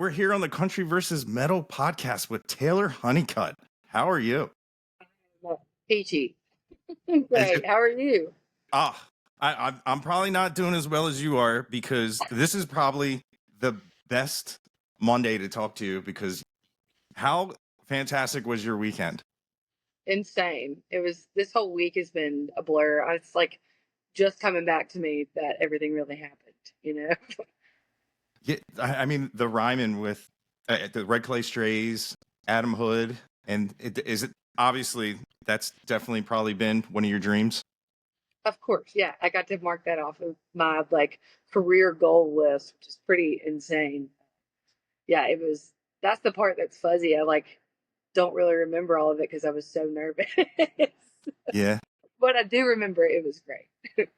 We're here on the Country versus Metal podcast with Taylor Hunnicutt. How are you? Peachy. Is Great. it, How are you? ah, I'm probably not doing as well as you are because this is probably the best Monday to talk to you because how fantastic was your weekend? Insane. This whole week has been a blur. It's like just coming back to me that everything really happened, you know? Yeah, I mean the Ryman with the Red Clay Strays, Adam Hood, and is it obviously that's definitely probably been one of your dreams. Of course, yeah. I got to mark that off of my career goal list, which is pretty insane. Yeah, that's the part that's fuzzy. I don't really remember all of it because I was so nervous. Yeah. But I do remember it was great.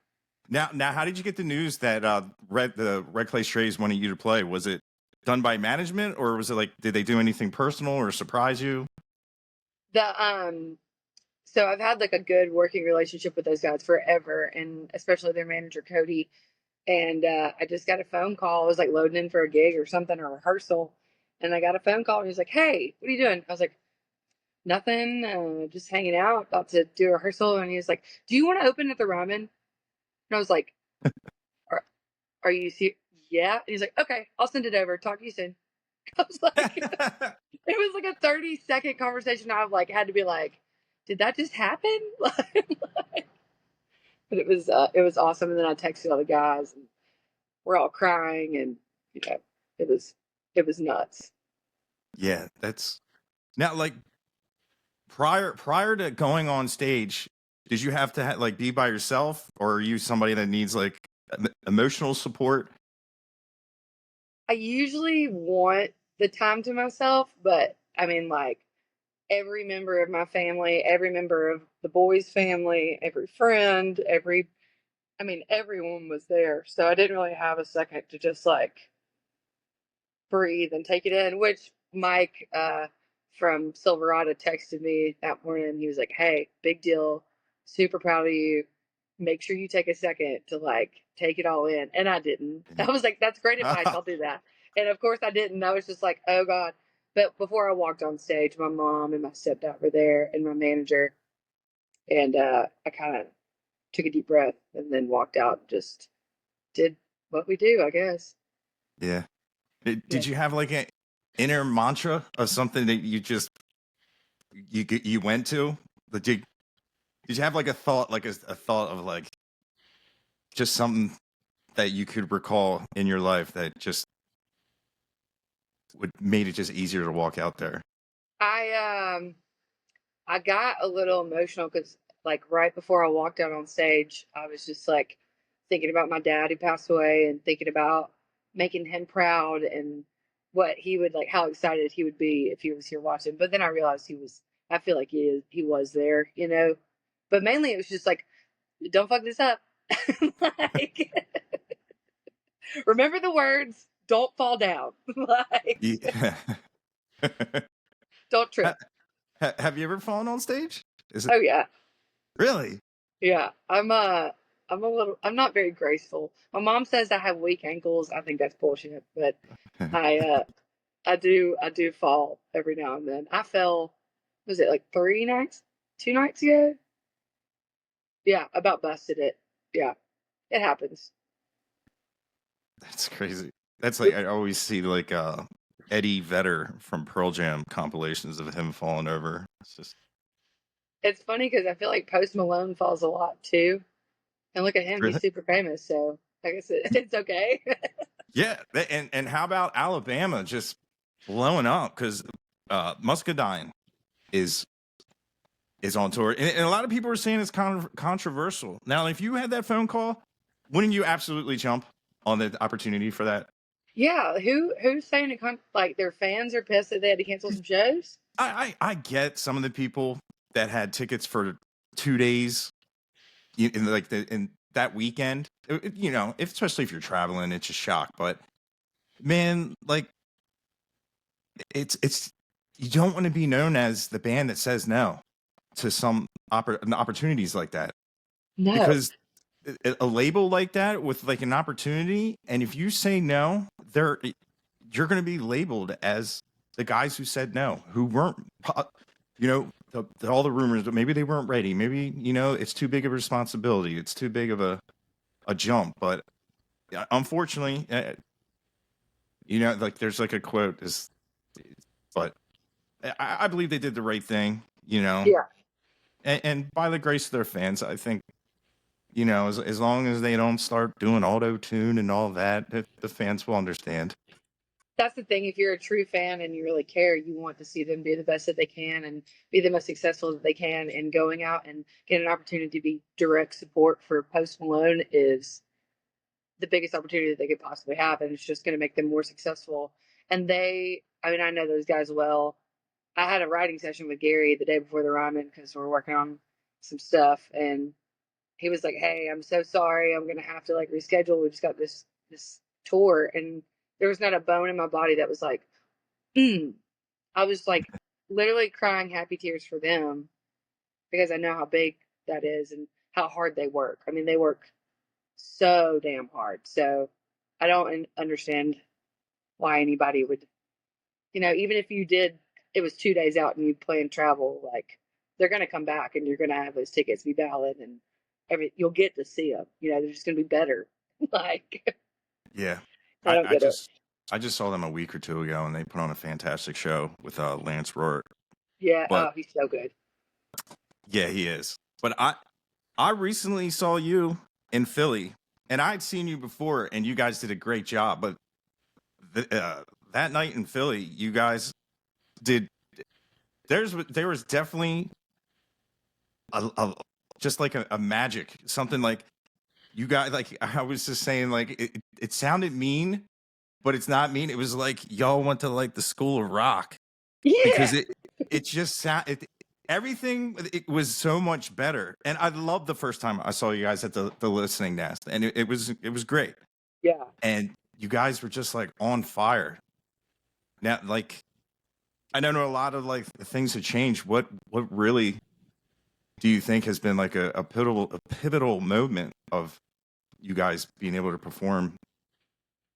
Now, how did you get the news that the Red Clay Strays wanted you to play? Was it done by management, or was it like did they do anything personal or surprise you? The So I've had like a good working relationship with those guys forever, and especially their manager Cody. And I just got a phone call. I was like loading in for a gig or something or a rehearsal, and I got a phone call. And he's like, "Hey, what are you doing?" I was like, "Nothing, just hanging out, about to do a rehearsal." And he was like, "Do you want to open at the Ryman?" And I was like, "Are, are you serious?" Yeah. And he's like, "Okay, I'll send it over. Talk to you soon." I was like, it was like a 30-second conversation. I like had to be like, "Did that just happen?" But it was awesome. And then I texted all the guys, and we're all crying, and you know, it was it was nuts. Yeah, that's now like prior to going on stage. Did you have to like be by yourself, or are you somebody that needs like emotional support? I usually want the time to myself, but I mean, like every member of my family, every member of the boys' family, every friend, I mean, everyone was there, so I didn't really have a second to just like breathe and take it in. Which Mike from Silverado texted me that morning. He was like, "Hey, big deal, super proud of you. Make sure you take a second to like take it all in." And I didn't. I was like, "That's great advice. I'll do that." And of course, I didn't. I was just like, "Oh God." But before I walked on stage, my mom and my stepdad were there, and my manager, and I kind of took a deep breath and then walked out. And just did what we do, I guess. Yeah. Yeah. Did you have like an inner mantra of something that you went to? Did you have like a thought, like a thought of like just something that you could recall in your life that just would made it just easier to walk out there? I I got a little emotional because like right before I walked out on stage, I was just like thinking about my dad who passed away and thinking about making him proud and what he would like, how excited he would be if he was here watching. But then I realized I feel like he was there, you know. But mainly it was just like, don't fuck this up. Like, remember the words, don't fall down. Like, Yeah. don't trip. Have you ever fallen on stage? Is it Oh yeah. really? Yeah, I'm not very graceful. My mom says I have weak ankles. I think that's bullshit, but I uh I do fall every now and then. I fell, was it like 2 nights ago? Yeah, about busted it. Yeah, it happens. That's crazy. That's like With I always see like Eddie Vedder from Pearl Jam compilations of him falling over. It's just It's funny because I feel like Post Malone falls a lot too. And look at him, he's really super famous, so I guess it's okay. yeah. And how about Alabama just blowing up because Muscadine is is on tour, and a lot of people are saying it's controversial. Now, if you had that phone call, wouldn't you absolutely jump on the opportunity for that? Yeah, who's saying like their fans are pissed that they had to cancel some shows? I get some of the people that had tickets for 2 days in like in that weekend. You know, especially if you're traveling, it's a shock. But man, like it's you don't want to be known as the band that says no to some opportunities like that No. because a label like that with like an opportunity, and if you say no, you're going to be labeled as the guys who said no, who weren't, all the rumors, but maybe they weren't ready. Maybe, it's too big of a responsibility. It's too big of a jump. But unfortunately, like there's like a quote but I believe they did the right thing, Yeah. and by the grace of their fans, I think, as long as they don't start doing auto tune and all that, the fans will understand. That's the thing. If you're a true fan and you really care, you want to see them do the best that they can and be the most successful that they can. And going out and get an opportunity to be direct support for Post Malone is the biggest opportunity that they could possibly have. And it's just going to make them more successful. And I know those guys well. I had a writing session with Gary the day before the Ryman because we're working on some stuff. And he was like, "Hey, I'm so sorry. I'm going to have to like reschedule. We just got this tour." And there was not a bone in my body that was like, I was like literally crying happy tears for them because I know how big that is and how hard they work. I mean, they work so damn hard. So I don't understand why anybody would, even if you did, it was 2 days out and you plan travel, like they're going to come back and you're going to have those tickets be valid and you'll get to see them. They're just going to be better. Like, Yeah. I don't I get it. just I just saw them a week or two ago, and they put on a fantastic show with Lance Rourke. Yeah. But Oh, he's so good. yeah, he is. But I recently saw you in Philly, and I'd seen you before, and you guys did a great job. But that night in Philly, you guys did. There was definitely just like a magic, something like you guys, like I was just saying, like it sounded mean, but it's not mean. It was like y'all went to like the School of Rock, because Yeah. it just everything, it was so much better. And I loved the first time I saw you guys at the Listening Nest, and it was great. Yeah. And you guys were just like on fire. Now, like, I don't know, a lot of like things have changed. What really do you think has been like a pivotal moment of you guys being able to perform?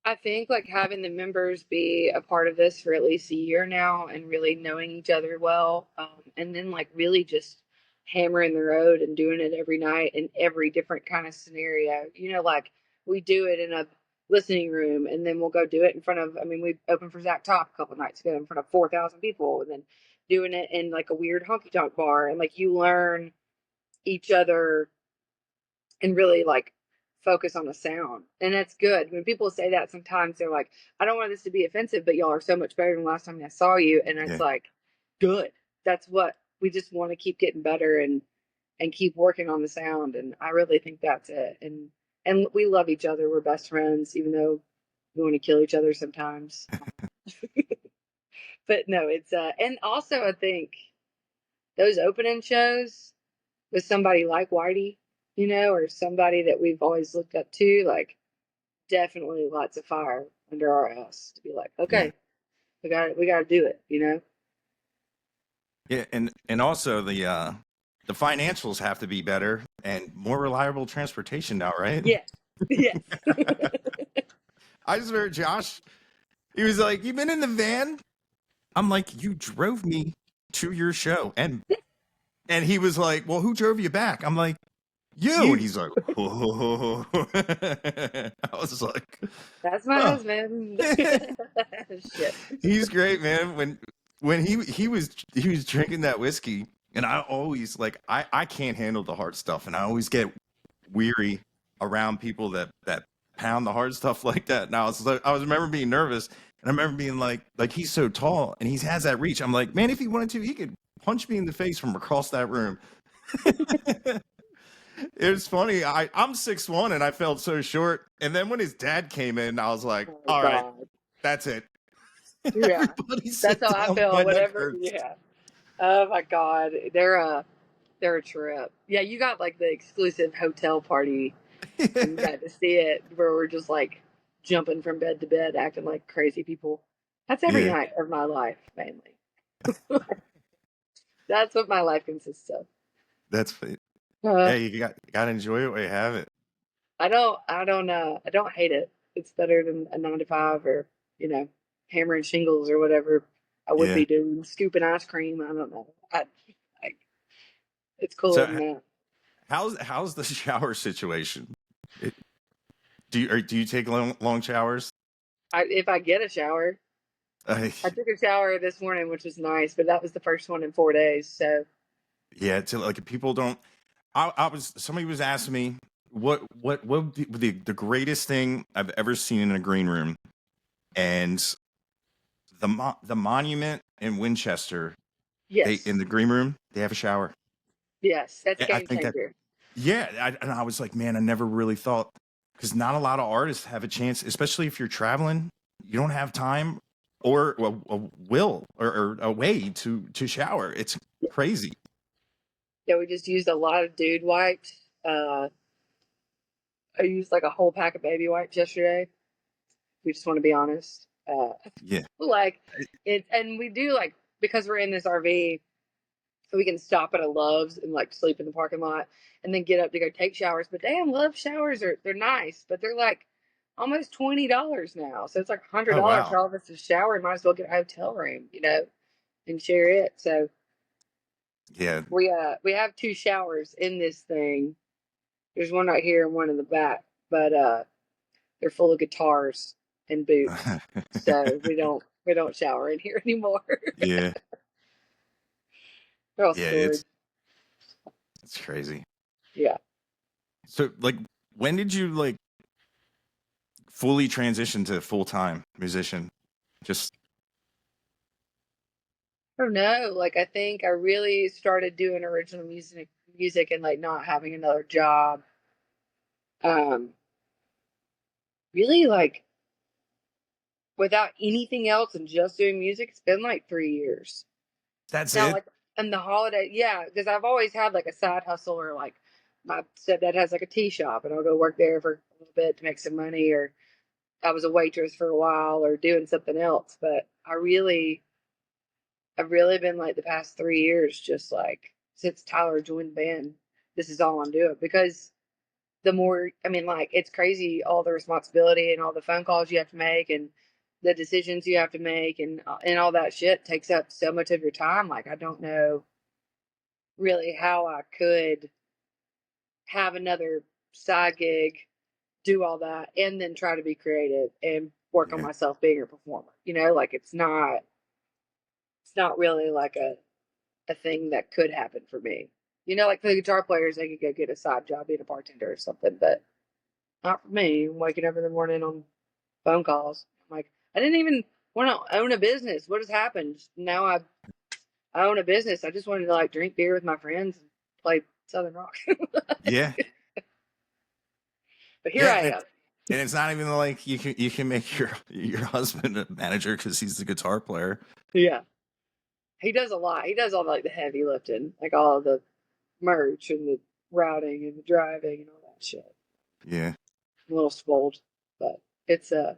I think like having the members be a part of this for at least a year now and really knowing each other well, and then like really just hammering the road and doing it every night in every different kind of scenario. Like we do it in a listening room and then we'll go do it in front of, I mean, we opened for Zach Top a couple nights ago in front of 4,000 people and then doing it in like a weird honky tonk bar. And like you learn each other and really like focus on the sound. And that's good. When people say that, sometimes they're like, I don't want this to be offensive, but y'all are so much better than last time I saw you. And it's Yeah, like, good. That's what we just want to keep getting better and keep working on the sound. And I really think that's it. And we love each other. We're best friends, even though we want to kill each other sometimes. But no, it's and also I think those opening shows with somebody like Whitey, or somebody that we've always looked up to, like definitely lots of fire under our ass to be like, yeah, okay, we got to do it. yeah. And also the financials have to be better and more reliable transportation now, right? Yeah, yes, I just heard Josh. He was like, "You been in the van?" I'm like, "You drove me to your show," and he was like, "Well, who drove you back?" I'm like, "You," and you. he's like, "Oh." I was like, That's my "Oh." husband. Shit. He's great, man. When he was drinking that whiskey, and I always like I can't handle the hard stuff, and I always get weary around people that pound the hard stuff like that. Now I was remember being nervous, and I remember being like he's so tall and he has that reach. I'm like, man, if he wanted to, he could punch me in the face from across that room. It was funny. I'm 6'1" and I felt so short. And then when his dad came in, I was like, Oh all right, God. that's it. Yeah, Everybody that's sit how I down. feel. My neck Whatever. hurts. Yeah. Oh my God, they're a trip. Yeah, you got like the exclusive hotel party and you got to see it where we're just like jumping from bed to bed, acting like crazy people. That's every Yeah, night of my life, mainly. That's what my life consists of. that's it. Uh, Hey, you got to enjoy it while you have it. I don't hate it. It's better than a 9 to 5 or, you know. hammering shingles or whatever I would Yeah. be doing, scooping ice cream. I don't know. I it's cooler So than that. how's the shower situation? It, do you take long showers? If I get a shower, Uh, I took a shower this morning, which was nice, but that was the first one in 4 days. So yeah, to like people don't. I was somebody was asking me what would be the greatest thing I've ever seen in a green room, and the monument in Winchester. They in yes, the green room they have a shower. yes, that's a I game think that changer. yeah, and I was like, man, I never really thought because not a lot of artists have a chance, especially if you're traveling. You don't have time or a will or a way to shower. It's crazy. Yeah, we just used a lot of dude wipes. Uh, I used like a whole pack of baby wipes yesterday. We just want to be honest. Yeah. Like it, and we do like because we're in this RV, so we can stop at a Love's and like sleep in the parking lot, and then get up to go take showers. But damn, Love showers they're nice, but they're like almost $20 now. So it's like hundred Oh dollars wow. for all of us to shower. Might as well get a hotel room, and share it. So Yeah. we have two showers in this thing. There's one right here and one in the back, but they're full of guitars and boots. So we don't shower in here anymore. Yeah. They're all Yeah. stored. It's crazy. Yeah. So like, when did you like fully transition to full time musician? Just I don't know. Like I think I really started doing original music and like not having another job. Um really like without anything else and just doing music, it's been like 3 years. that's Now it. like in the holiday, yeah, because I've always had like a side hustle or like my stepdad has like a tea shop and I'll go work there for a little bit to make some money, or I was a waitress for a while or doing something else. But I've really been like the past 3 years, just like since Tyler joined the band, this is all I'm doing because the more, I mean, like it's crazy all the responsibility and all the phone calls you have to make and the decisions you have to make and all that shit takes up so much of your time. Like I don't know really how I could have another side gig, do all that, and then try to be creative and work on Yeah. myself being a performer. Like it's not really like a thing that could happen for me. Like for the guitar players, they could go get a side job being a bartender or something, but not for me. I'm waking up in the morning on phone calls. I'm like, I didn't even want to own a business. What has happened? Now I own a business. I just wanted to like drink beer with my friends and play Southern rock. Yeah. But here Yeah. I am. And it's not even like you can make your husband a manager because he's the guitar player. Yeah. He does a lot. He does all like the heavy lifting, like all the merch and the routing and the driving and all that shit. Yeah. I'm a little spoiled, but it's a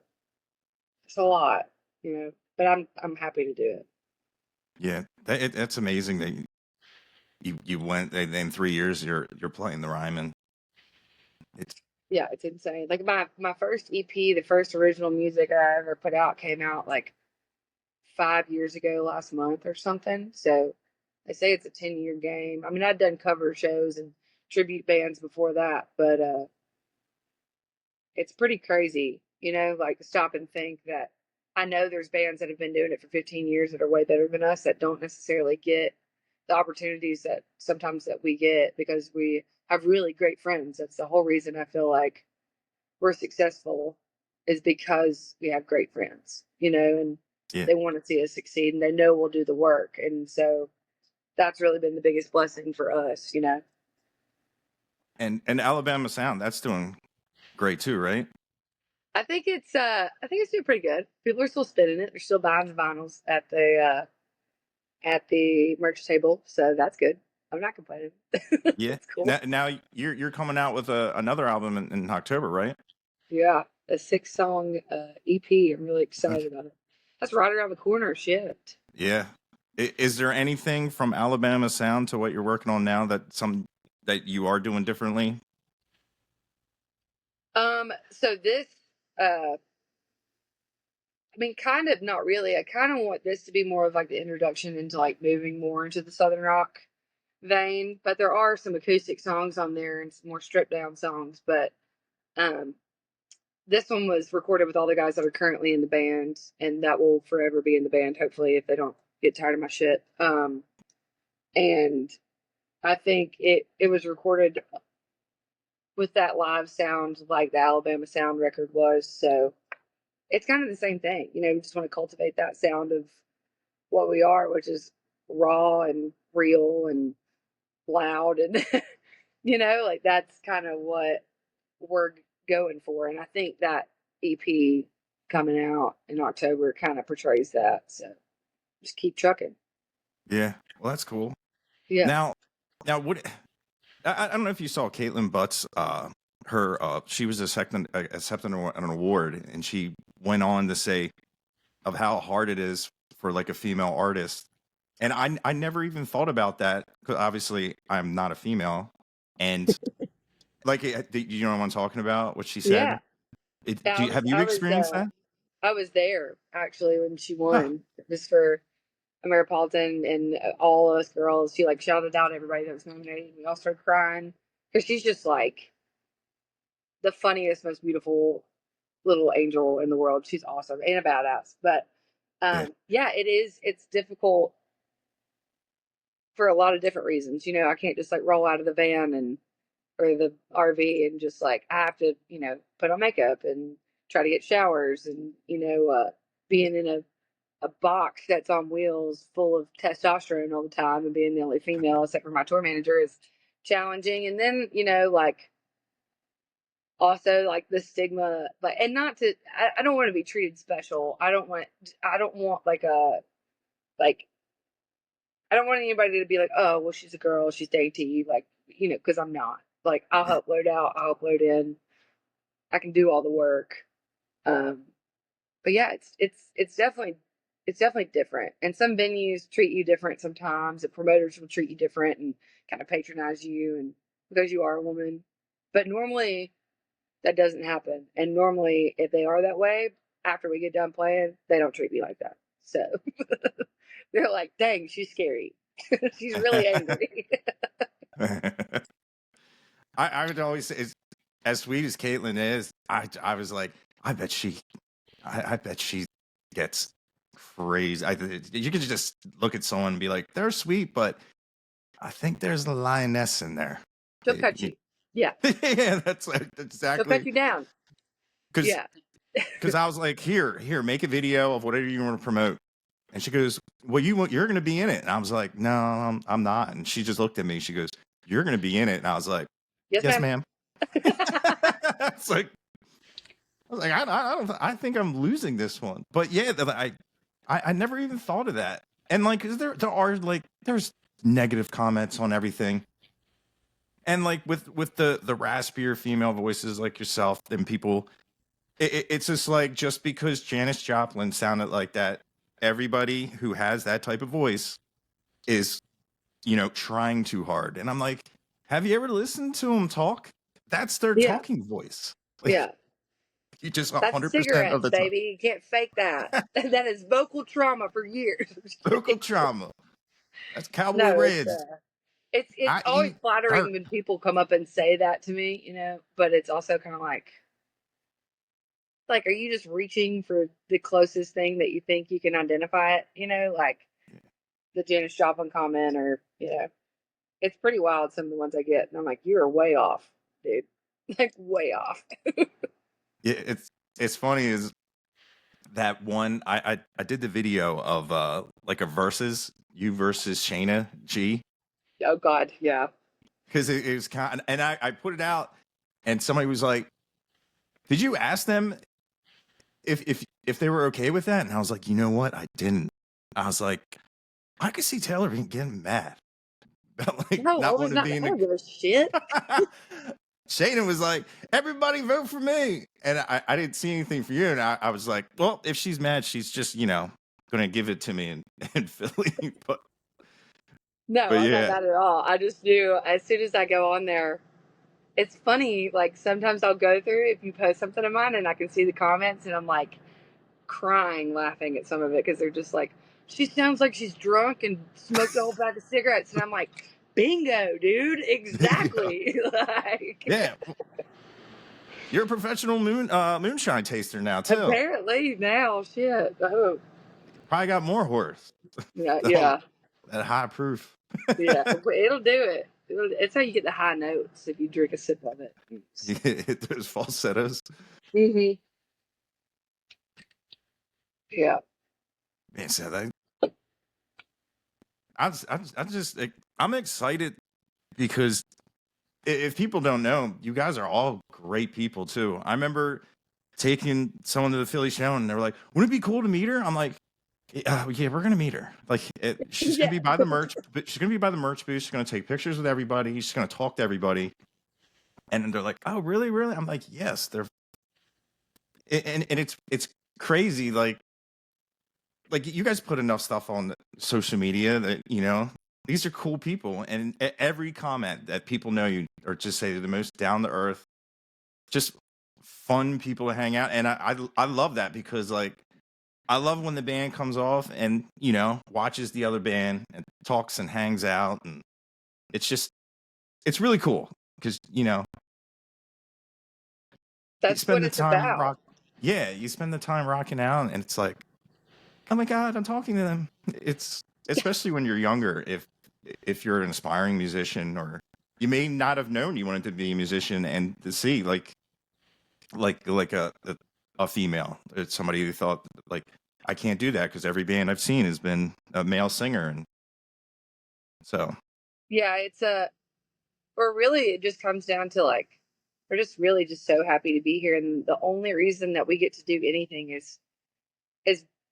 it's a lot. But I'm happy to do it. Yeah. That's amazing that you went and in 3 years you're playing the Ryman. It's Yeah, it's insane. Like my first EP, the first original music I ever put out came out like 5 years ago last month or something. So they say it's a 10-year game. I mean, I'd done cover shows and tribute bands before that, but it's pretty crazy, like to stop and think that I know there's bands that have been doing it for 15 years that are way better than us that don't necessarily get the opportunities that sometimes that we get because we have really great friends. That's the whole reason I feel like we're successful is because we have great friends, and yeah. they want to see us succeed and they know we'll do the work. And so that's really been the biggest blessing for us. And Alabama Sound, that's doing great too, right? I think it's doing pretty good. People are still spinning it. They're still buying the vinyls at the merch table, so that's good. I'm not complaining. Yeah. It's cool. Now you're coming out with another album in October, right? Yeah, a 6-song EP. I'm really excited about it. That's right around the corner. Shit. Yeah. Is there anything from Alabama Sound to what you're working on now that you are doing differently? So this uh mean, kind of, not really. I kind of want this to be more of like the introduction into like moving more into the Southern rock vein. But there are some acoustic songs on there and some more stripped down songs. But um, this one was recorded with all the guys that are currently in the band, and that will forever be in the band, hopefully, if they don't get tired of my shit. And I think it was recorded with that live sound like the Alabama Sound record was. So it's kind of the same thing. You know, we just want to cultivate that sound of what we are, which is raw and real and loud. And, you know, like that's kind of what we're going for. And I think that EP coming out in October kind of portrays that. So just keep trucking. Yeah. Well, that's cool. Yeah. Now, what? I don't know if you saw Caitlin Butts. Her she was accepting an award, and she went on to say of how hard it is for like a female artist. And I never even thought about that because obviously I'm not a female, and like you know what I'm talking about? What she said. Yeah. Yeah, Have you experienced that? I was there actually when she won. Just for Ameripolitan and all us girls. She like shouted out everybody that was nominated. We all started crying because she's just like the funniest, most beautiful little angel in the world. She's awesome and a badass. But Yeah. yeah, it is. It's difficult for a lot of different reasons. You know, I can't just like roll out of the van and or the RV and just like I have to, you know, put on makeup and try to get showers and being in a box that's on wheels full of testosterone all the time and being the only female except for my tour manager is challenging. And then, you know, like also like the stigma, like, and not to, I don't want to be treated special. I don't want like like, I don't want anybody to be like, oh, well, she's a girl, she's dainty, like, you know, because I'm not. Like, I'll Yeah. upload out, I'll upload in, I can do all the work. Um, but yeah, it's definitely different. And some venues treat you different sometimes. The promoters will treat you different and kind of patronize you and because you are a woman. But normally that doesn't happen. And normally if they are that way, after we get done playing, they don't treat me like that. So they're like, dang, she's scary. She's really angry. I would always say, as sweet as Caitlin is, I was like, I bet she gets crazy. You could just look at someone and be like, they're sweet, but I think there's a lioness in there. She'll cut you. Yeah. Yeah, that's She'll cut you down. because Yeah. because I was like, here, make a video of whatever you want to promote. And she goes, well, you're going to be in it. And I was like, no, I'm not. And she just looked at me. She goes, you're going to be in it. And I was like, yes, ma'am. It's like, I was like, I think I'm losing this one. But yeah, I never even thought of that. And like, 'cause there are like, there's negative comments on everything. And like with the raspier female voices like yourself and people, it's just like, just because Janis Joplin sounded like that, everybody who has that type of voice is, you know, trying too hard. And I'm like, have you ever listened to them talk? That's their talking voice. Like, Yeah. you just That's 100% of cigarettes, the time. baby. You can't fake that. That is vocal trauma for years. Vocal trauma. That's Cowboy No, Reds. it's I always eat flattering dirt. when people come up and say that to me, you know, but it's also kind of like, are you just reaching for the closest thing that you think you can identify it? You know, like the Janis Joplin comment, or you know, it's pretty wild. Some of the ones I get, and I'm like, you are way off, dude. Like way off. Yeah, it's funny is that one I did the video of like a versus you versus Shayna G, Oh God, yeah. because it was kind of, and I put it out and somebody was like, did you ask them if they were okay with that? And I was like, you know what, I didn't. I was like, I could see Taylor getting mad about like No, I not was wanting to not. be I in don't give a shit. the Shayna was like, everybody vote for me. And I didn't see anything for you. And I was like, well, if she's mad, she's just, you know, going to give it to me in Philly. No, But I'm not yeah, mad at all. I just knew as soon as I go on there, it's funny. Like sometimes I'll go through if you post something of mine and I can see the comments and I'm like, crying laughing at some of it because they're just like, she sounds like she's drunk and smoked a whole pack of cigarettes, and I'm like, bingo, dude, Yeah. exactly. Like, Yeah. You're a professional moonshine taster now too. apparently now, shit. Oh, Probably got more horse. yeah, Oh, yeah, that high proof. yeah. But it'll do it. It's how you get the high notes if you drink a sip of it. You hit those falsettos. Mm-hmm. Yeah. Man, so that I'm excited because if people don't know, you guys are all great people too. I remember taking someone to the Philly show and they were like, "Wouldn't it be cool to meet her?" I'm like, "Yeah, we're gonna meet her. Like, she's gonna Yeah. be by the merch. But she's gonna be by the merch booth. She's gonna take pictures with everybody. She's gonna talk to everybody." And then they're like, "Oh, really, really?" I'm like, "Yes." And it's crazy. Like you guys put enough stuff on social media that these are cool people, and every comment that people know you or just say they're the most down to earth, just fun people to hang out. And I love that because like I love when the band comes off and watches the other band and talks and hangs out, and it's really cool because you That's what spend the it's time about. you spend the time rocking out, and it's like, oh my God, I'm talking to them. It's especially when you're younger, if you're an aspiring musician, or you may not have known you wanted to be a musician, and to see like a female, it's somebody who thought like, I can't do that because every band I've seen has been a male singer, and so Yeah, or really it just comes down to like, we're just really just so happy to be here. And the only reason that we get to do anything is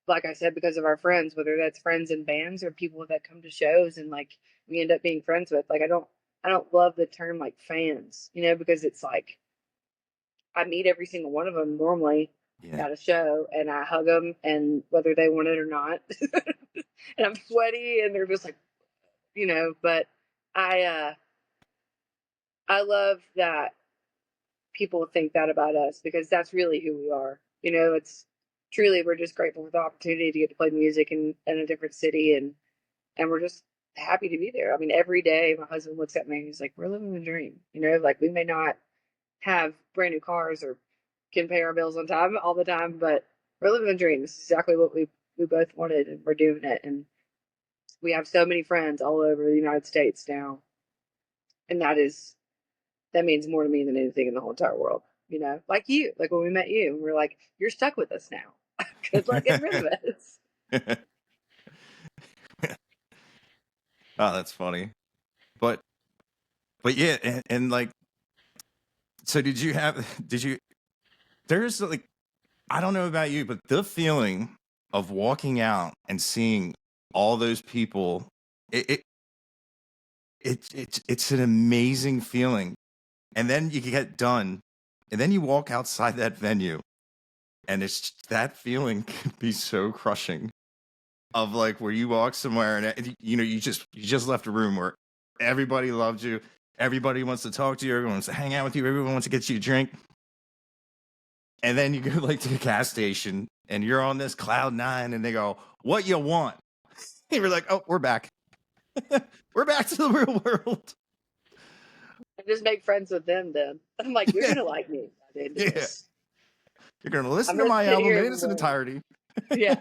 like I said, because of our friends, whether that's friends in bands or people that come to shows and like we end up being friends with. Like I don't love the term like fans, because it's like I meet every single one of them normally yeah. at a show and I hug them, and whether they want it or not, and I'm sweaty and they're just like, but I I love that people think that about us because that's really who we are. It's truly, we're just grateful for the opportunity to get to play music in a different city, and we're just happy to be there. I mean, every day my husband looks at me and he's like, we're living the dream. Like we may not have brand new cars or can pay our bills on time all the time, but we're living the dream. This is exactly what we both wanted, and we're doing it. And we have so many friends all over the United States now, and that means more to me than anything in the whole entire world. Like you, like when we met you, and we're like, you're stuck with us now. Good luck getting rid of us. Oh, that's funny. But yeah, and like, so did you there's like, I don't know about you, but the feeling of walking out and seeing all those people, it, it's an amazing feeling. And then you get done, and then you walk outside that venue, and it's that feeling can be so crushing. Of like where you walk somewhere and you just left a room where everybody loves you, everybody wants to talk to you, everyone wants to hang out with you, everyone wants to get you a drink, and then you go like to the gas station and you're on this cloud nine, and they go, "What you want?" And you're like, "Oh, we're back." We're back to the real world. And just make friends with them. Then I'm like, you're Yeah, gonna like me by the end of yeah. this. You're gonna I'm listen to gonna my sit album here in in the its morning. entirety. Yeah,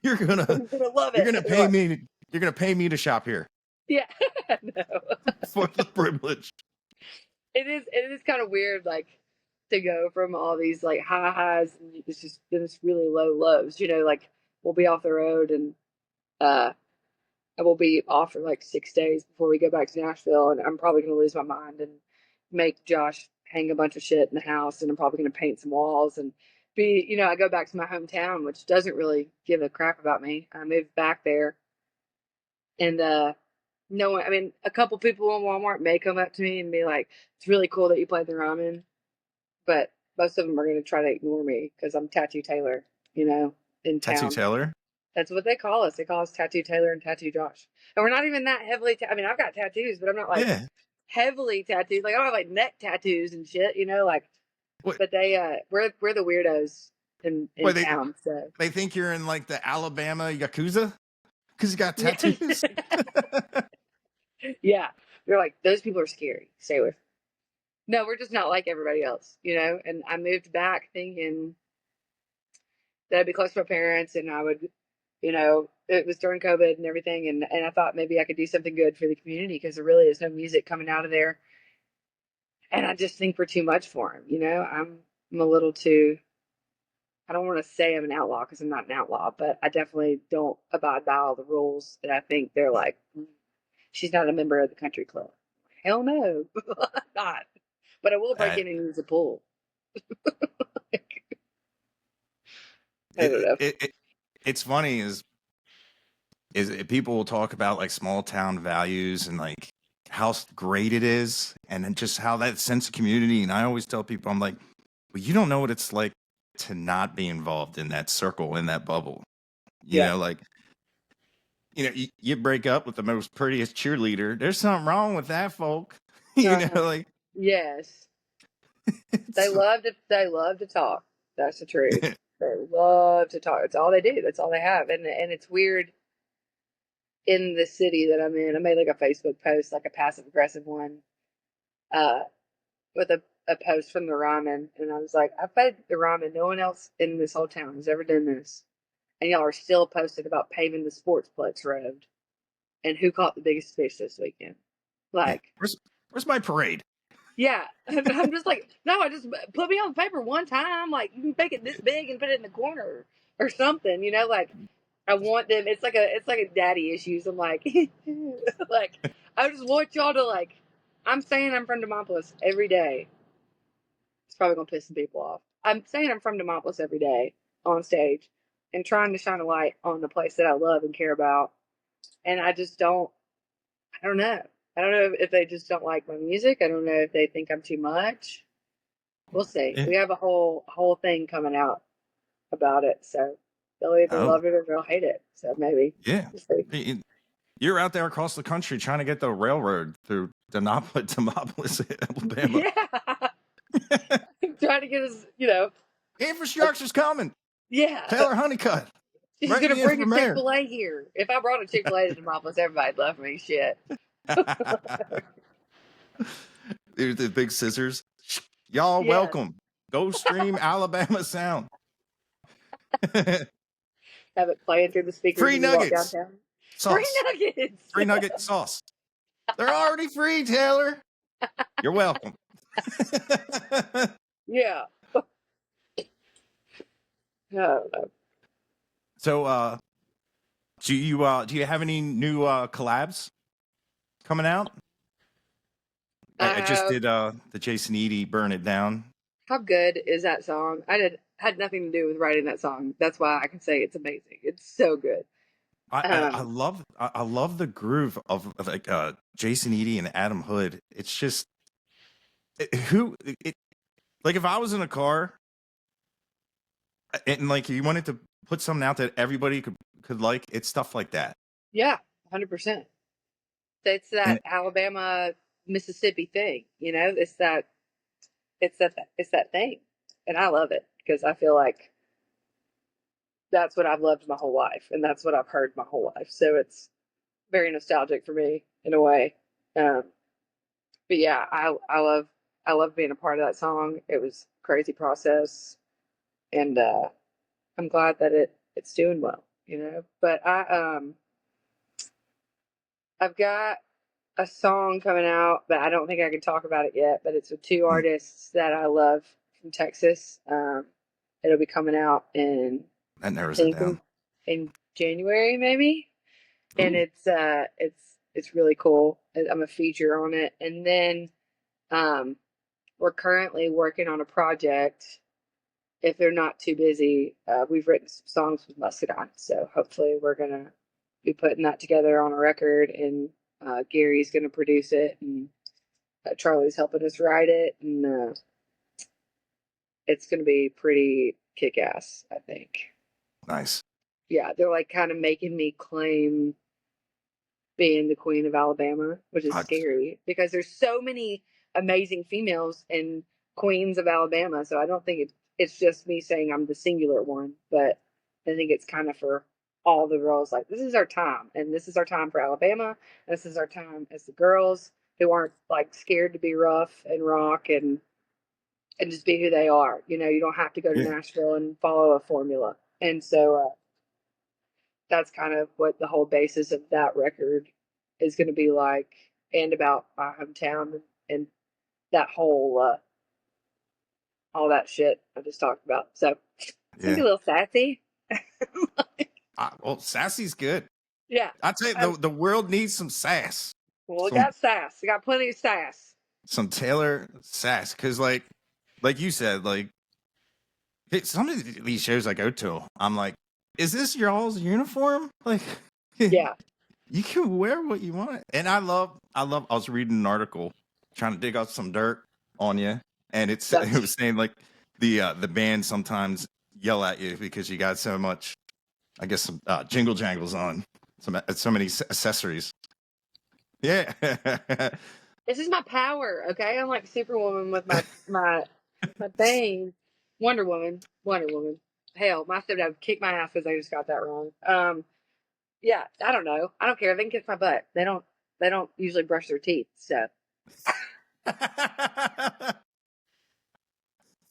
You're gonna you're gonna love you're it. gonna You're pay like, me. You're gonna pay me to shop here yeah, no. for the privilege. It is kind of weird, like to go from all these like high highs and it's just this really low lows. Like we'll be off the road and uh I will be off for like 6 days before we go back to Nashville, and I'm probably going to lose my mind and make Josh hang a bunch of shit in the house, and I'm probably going to paint some walls and I go back to my hometown, which doesn't really give a crap about me. I moved back there, and no one, I mean, a couple people in Walmart may come up to me and be like, "It's really cool that you played the Ryman," but most of them are going to try to ignore me because I'm Tattoo Taylor, in Tattoo town. Taylor. That's what they call us. They call us Tattoo Taylor and Tattoo Josh. And we're not even that heavily. I mean, I've got tattoos, but I'm not like Yeah. heavily tattooed. Like I don't have like neck tattoos and shit. Like. What? But we're the weirdos. in town. So they think you're in like the Alabama Yakuza because you got yeah, tattoos. yeah. They're like, those people are scary. Stay with. No, we're just not like everybody else, you know. And I moved back thinking that I'd be close to my parents, and I would, you know, it was during COVID and everything, and I thought maybe I could do something good for the community because there really is no music coming out of there, and I just think we're too much for them, you know. I'm a little too. I don't want to say I'm an outlaw because I'm not an outlaw, but I definitely don't abide by all the rules that I think they're like. She's not a member of the country club. Hell no, not. But I will break Uh, in and use a pool. I don't it, know. it, it, it's funny people will talk about like small town values and like how great it is, and then just how that sense of community. And I always tell people, I'm like, well, you don't know what it's like to not be involved in that circle, in that bubble. You Yeah. know, like, you know, you break up with the most prettiest cheerleader. There's something wrong with that, folk. You know, Uh-huh. like Yes. it's They love to talk. That's the truth. They love to talk. It's all they do. That's all they have. And it's weird in the city that I'm in. I made like a Facebook post, like a passive aggressive one, uh, with a post from the Ryman, and I was like, I played the Ryman. No one else in this whole town has ever done this, and y'all are still posting about paving the Sportsplex Road and who caught the biggest fish this weekend. yeah. Like, Where's my parade? yeah, and I'm just like, no, I just put me on the paper one time. Like, you can make it this big and put it in the corner or something. You know, like I want them. It's like a daddy issues. I'm like, like I just want y'all to like. I'm saying I'm from Demopolis every day. It's probably gonna piss some people off. I'm saying I'm from Demopolis every day on stage and trying to shine a light on the place that I love and care about. And I just don't. I don't know. I don't know if they just don't like my music. I don't know if they think I'm too much. We'll see. Yeah. We have a whole thing coming out about it, so they'll either Oh, love it or they'll hate it. So maybe yeah. we'll see. You're out there across the country trying to get the railroad through Demopolis, Alabama. Yeah, trying to get us. You know, Infrastructure's coming. yeah. Taylor Hunnicutt, She's write gonna me in bring for a mayor. Chick-fil-A here. If I brought a Chick-fil-A to Demopolis, everybody'd love me. Shit. There's the big scissors. Y'all Yes. welcome. Go stream Alabama Sound. Have it playing through the speakers Free when you walk nuggets. downtown. Free Sauce. nuggets. Free nugget sauce. They're already free, Taylor. You're welcome. Yeah. I don't know. So do you have any new collabs coming out? I I just have. did the Jason Eady Burn It Down. How good is that song? Had nothing to do with writing that song. That's why I can say it's amazing. It's so good. Um, I love the groove of like Jason Eady and Adam Hood. It's just like if I was in a car and like you wanted to put something out that everybody could like, it's stuff like that. yeah, 100%. It's And that Alabama Mississippi thing, you know. It's that thing, and I love it because I feel like that's what I've loved my whole life, and that's what I've heard my whole life. So it's very nostalgic for me in a way. Um, but yeah, I love being a part of that song. It was a crazy process, and I'm glad that it's doing well, you know. But I've got a song coming out, but I don't think I can talk about it yet. But it's with two artists that I love from Texas. It'll be coming out in that I narrows it think down. in January maybe, and Ooh, it's really cool. I'm a feature on it, and then um, we're currently working on a project. If they're not too busy, we've written some songs with Muscadine, so hopefully we're gonna be putting that together on a record, and Gary's gonna produce it, and Charlie's helping us write it, and it's gonna be pretty kick ass, I think. nice. Yeah, they're like kind of making me claim being the queen of Alabama, which is I, scary because there's so many amazing females and queens of Alabama. So I don't think it's just me saying I'm the singular one, but I think it's kind of for all the girls. Like, this is our time, and this is our time for Alabama. This is our time as the girls who aren't like scared to be rough and rock and just be who they are. You know, you don't have to go to Yeah. Nashville and follow a formula. And so that's kind of what the whole basis of that record is going to be like, and about my hometown and that whole all that shit I just talked about. So it's gonna be Yeah. a little sassy. Well, sassy's good. Yeah. I tell you, the world needs some sass. Well, we Some got sass. We got plenty of sass. some Taylor sass. Cause like you said, like some of these shows I go to, I'm like, is this your all's uniform? Like Yeah. you can wear what you want. And I was reading an article trying to dig up some dirt on you. And it was saying like the band sometimes yell at you because you got so much, I guess, some jingle jangles on, so many accessories. Yeah. This is my power, okay? I'm like Superwoman with my thing. Wonder Woman. Wonder Woman. Hell, my stepdad would kick my ass because I just got that wrong. Yeah, I don't know. I don't care. They can kiss my butt. They don't usually brush their teeth, so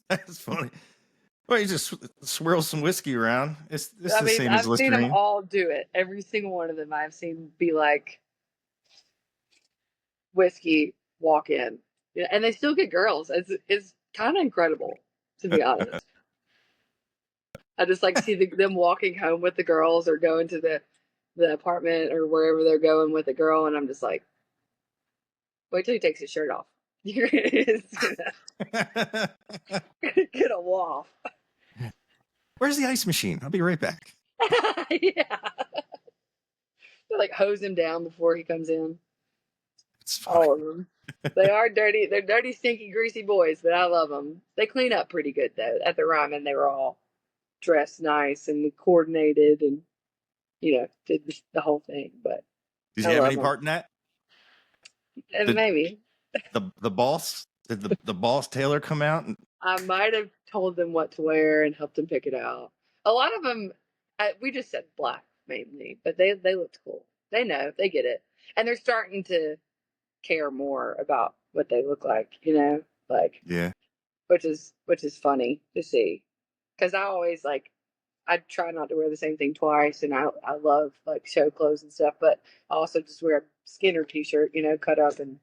That's funny. Well, you just swirl some whiskey around. It's I the mean, same as I've seen them Listerine. all do it. Every single one of them I've seen be like whiskey walk in. Yeah, and they still get girls. It's kind of incredible, to be honest. I just like see them walking home with the girls or going to the apartment or wherever they're going with the girl, and I'm just like, wait till he takes his shirt off. You're gonna get a waft. Where's the ice machine? I'll be right back. Yeah, they like hose him down before he comes in. It's fine. All of them. They are dirty. They're dirty, stinky, greasy boys, but I love them. They clean up pretty good though. At the Ryman, they were all dressed nice and coordinated, and did the whole thing. But Did I you have love any them. part in that? And Did maybe the boss did the boss Taylor come out and I might have told them what to wear and helped them pick it out. A lot of them, we just said black mainly, but they looked cool. They know, they get it, and they're starting to care more about what they look like. Like yeah. which is funny to see, because I always like I try not to wear the same thing twice, and I love like show clothes and stuff, but I also just wear a Skinner t-shirt, cut up and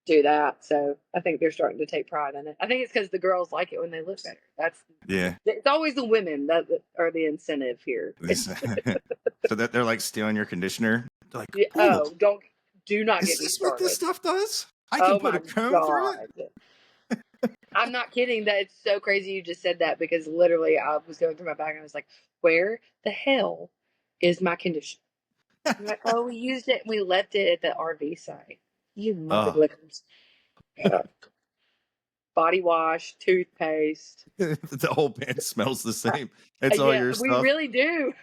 do that. So I think they're starting to take pride in it. I think it's because the girls like it when they look better. Yeah. It's always the women that are the incentive here. So that they're like stealing your conditioner. They're like, Yeah, "Ooh, do not is get me this what this started. stuff does? I can Oh put my a comb through it." god. I'm not kidding. That it's so crazy you just said that, because literally I was going through my bag and I was like, where the hell is my conditioner? I'm like, oh, we used it and we left it at the RV site. You mother Oh, lickers. Yeah. Body wash, toothpaste. the whole band smells the same. It's all Yeah, your we stuff. really do.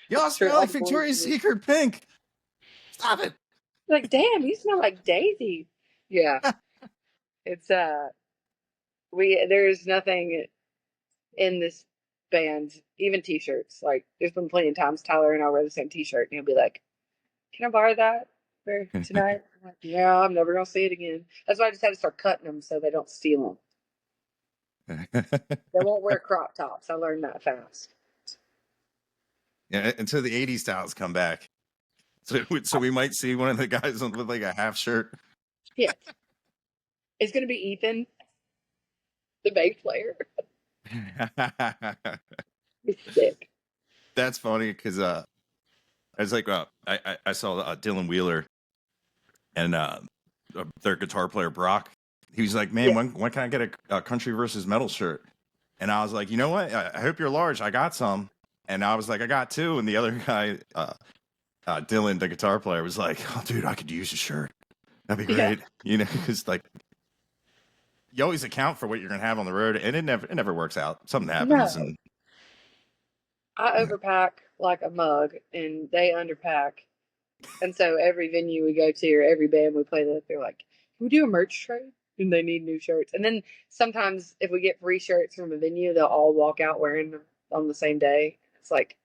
Y'all Sure, smell all like the boys Victoria's do. Secret pink. Stop it. Like, damn, you smell like Daisy. Yeah, it's there's nothing in this band, even t-shirts. Like, there's been plenty of times Tyler and I wear the same t-shirt, and he'll be like, "Can I borrow that for tonight?" I'm like, "Yeah, I'm never gonna see it again." That's why I just had to start cutting them so they don't steal them. They won't wear crop tops. I learned that fast. Yeah, until the '80s styles come back. So we might see one of the guys with like a half shirt. Yeah, it's gonna be Ethan, the bass player. He's sick. That's funny because I was like, I saw Dylan Wheeler and their guitar player Brock. He was like, "Man, Yeah, when can I get a country versus metal shirt?" And I was like, "You know what? I hope you're large. I got some." And I was like, "I got two." And the other guy, Dylan, the guitar player, was like, "Oh, dude, I could use a shirt. That'd be yeah. great." Because like you always account for what you're gonna have on the road, and it never works out. Something happens, No, and I yeah. overpack like a mug, and they underpack. And so every venue we go to or every band we play with, they're like, "Can we do a merch trade?" and they need new shirts. And then sometimes if we get free shirts from a venue, they'll all walk out wearing them on the same day. It's like,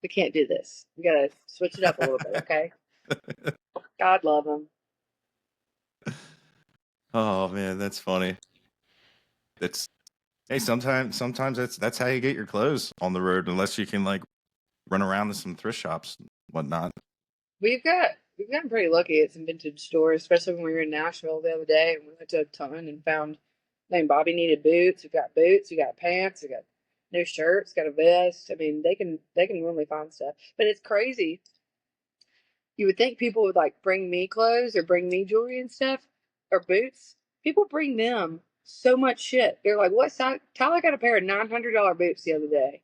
we can't do this. We got to switch it up a little bit, okay? God love them. Oh man, that's funny. It's hey, sometimes that's how you get your clothes on the road, unless you can like run around to some thrift shops and whatnot. We've gotten pretty lucky at some vintage stores, especially when we were in Nashville the other day, and we went to a ton and found. Man, Bobby needed boots. We got boots. We got pants. We got new shirts. Got a vest. I mean, they can really find stuff. But it's crazy. You would think people would like bring me clothes or bring me jewelry and stuff or boots. People bring them so much shit. They're like, "What size?" Tyler got a pair of $900 boots the other day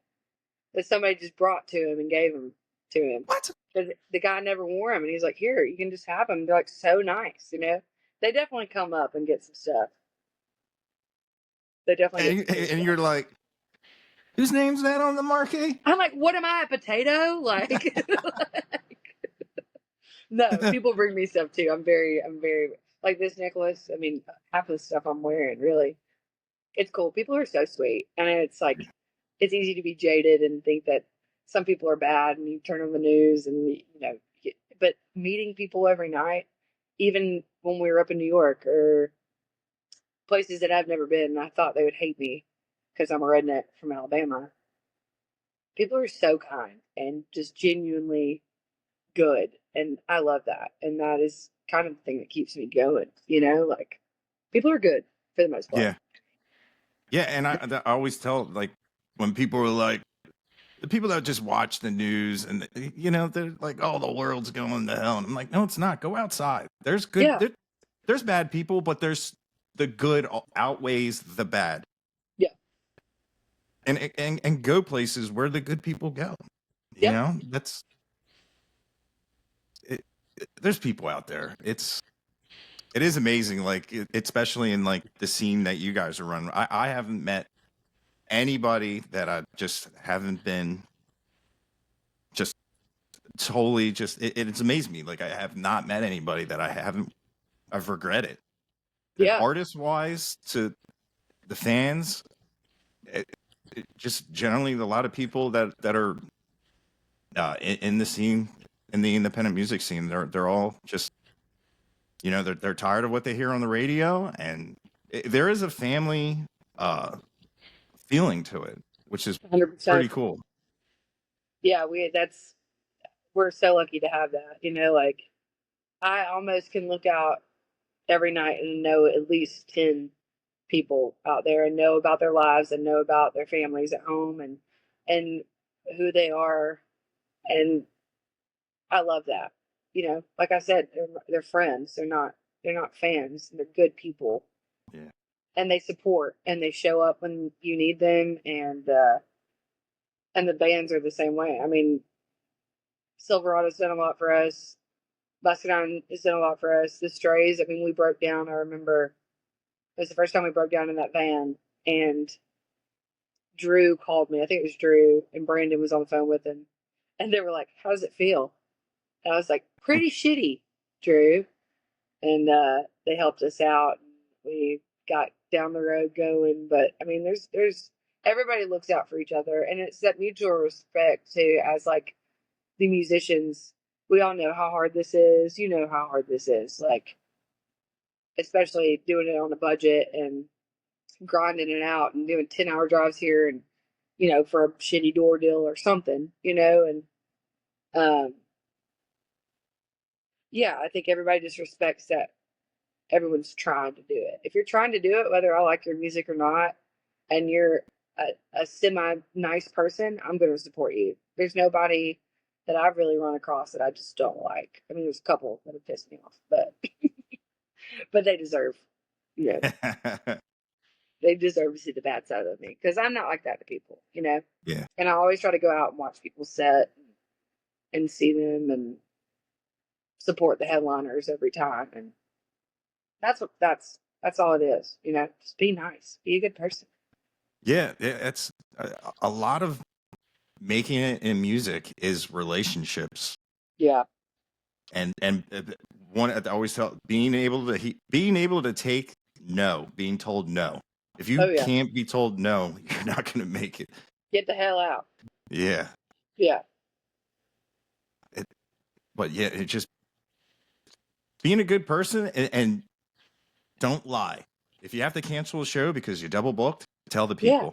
that somebody just brought to him and gave them to him. What? The guy never wore them, and he's like, "Here, you can just have them." They're like so nice, you know. They definitely come up and get some stuff. They definitely get some And stuff. you're like, whose name's that on the marquee? I'm like, what am I, a potato? Like, no, people bring me stuff too. I'm very like this necklace. I mean, half of the stuff I'm wearing, really, it's cool. People are so sweet, and it's like it's easy to be jaded and think that some people are bad, and you turn on the news, and but meeting people every night, even when we were up in New York or places that I've never been, and I thought they would hate me because I'm a redneck from Alabama. People are so kind and just genuinely good, and I love that. And that is kind of the thing that keeps me going. Like people are good for the most part. Yeah, yeah. And I always tell like when people are like the people that just watch the news and they're like, oh, the world's going to hell. And I'm like, no, it's not. Go outside. There's good. Yeah, There's bad people, but there's the good outweighs the bad. yeah, And go places where the good people go. yeah. That's it, there's people out there. It is amazing, like especially in like the scene that you guys are running. I haven't met anybody that I just haven't been just totally just it's amazed me. Like I have not met anybody that I've regretted. And Yeah, artist wise to the fans, just generally a lot of people that are in the scene, in the independent music scene, they're all just they're tired of what they hear on the radio, and there is a family feeling to it, which is 100%. pretty cool. Yeah, we're so lucky to have that. Like I almost can look out every night and know at least 10 people out there and know about their lives and know about their families at home and who they are, and I love that. Like I said, they're friends. They're not fans. They're good people, Yeah, and they support and they show up when you need them, and the bands are the same way. I mean, Silverado's done a lot for us. Muscadine has done a lot for us. The Strays. I mean, we broke down. I remember it was the first time we broke down in that van, and Drew called me. I think it was Drew, and Brandon was on the phone with him, and they were like, "How does it feel?" And I was like, "Pretty shitty, Drew." And they helped us out. We got down the road going, but I mean, there's everybody looks out for each other, and it's that mutual respect too. As like the musicians, we all know how hard this is. You know how hard this is, like especially doing it on a budget and grinding it out and doing 10-hour drives here and for a shitty door deal or something, and um, yeah, I think everybody just respects that everyone's trying to do it. If you're trying to do it, whether I like your music or not, and you're a semi nice person, I'm going to support you. There's nobody that I've really run across that I just don't like. I mean, there's a couple that have pissed me off, but but they deserve, you know, they deserve to see the bad side of me because I'm not like that to people. yeah, And I always try to go out and watch people set and see them and support the headliners every time. And that's all it is. Just be nice, be a good person. yeah. It's a lot of making it in music is relationships, Yeah, and I always tell being able to take no, being told no. If you Oh yeah. can't be told no, you're not going to make it. Get the hell out. Yeah. Yeah. But yeah, it just being a good person and don't lie. If you have to cancel a show because you double booked, tell the Yeah. people.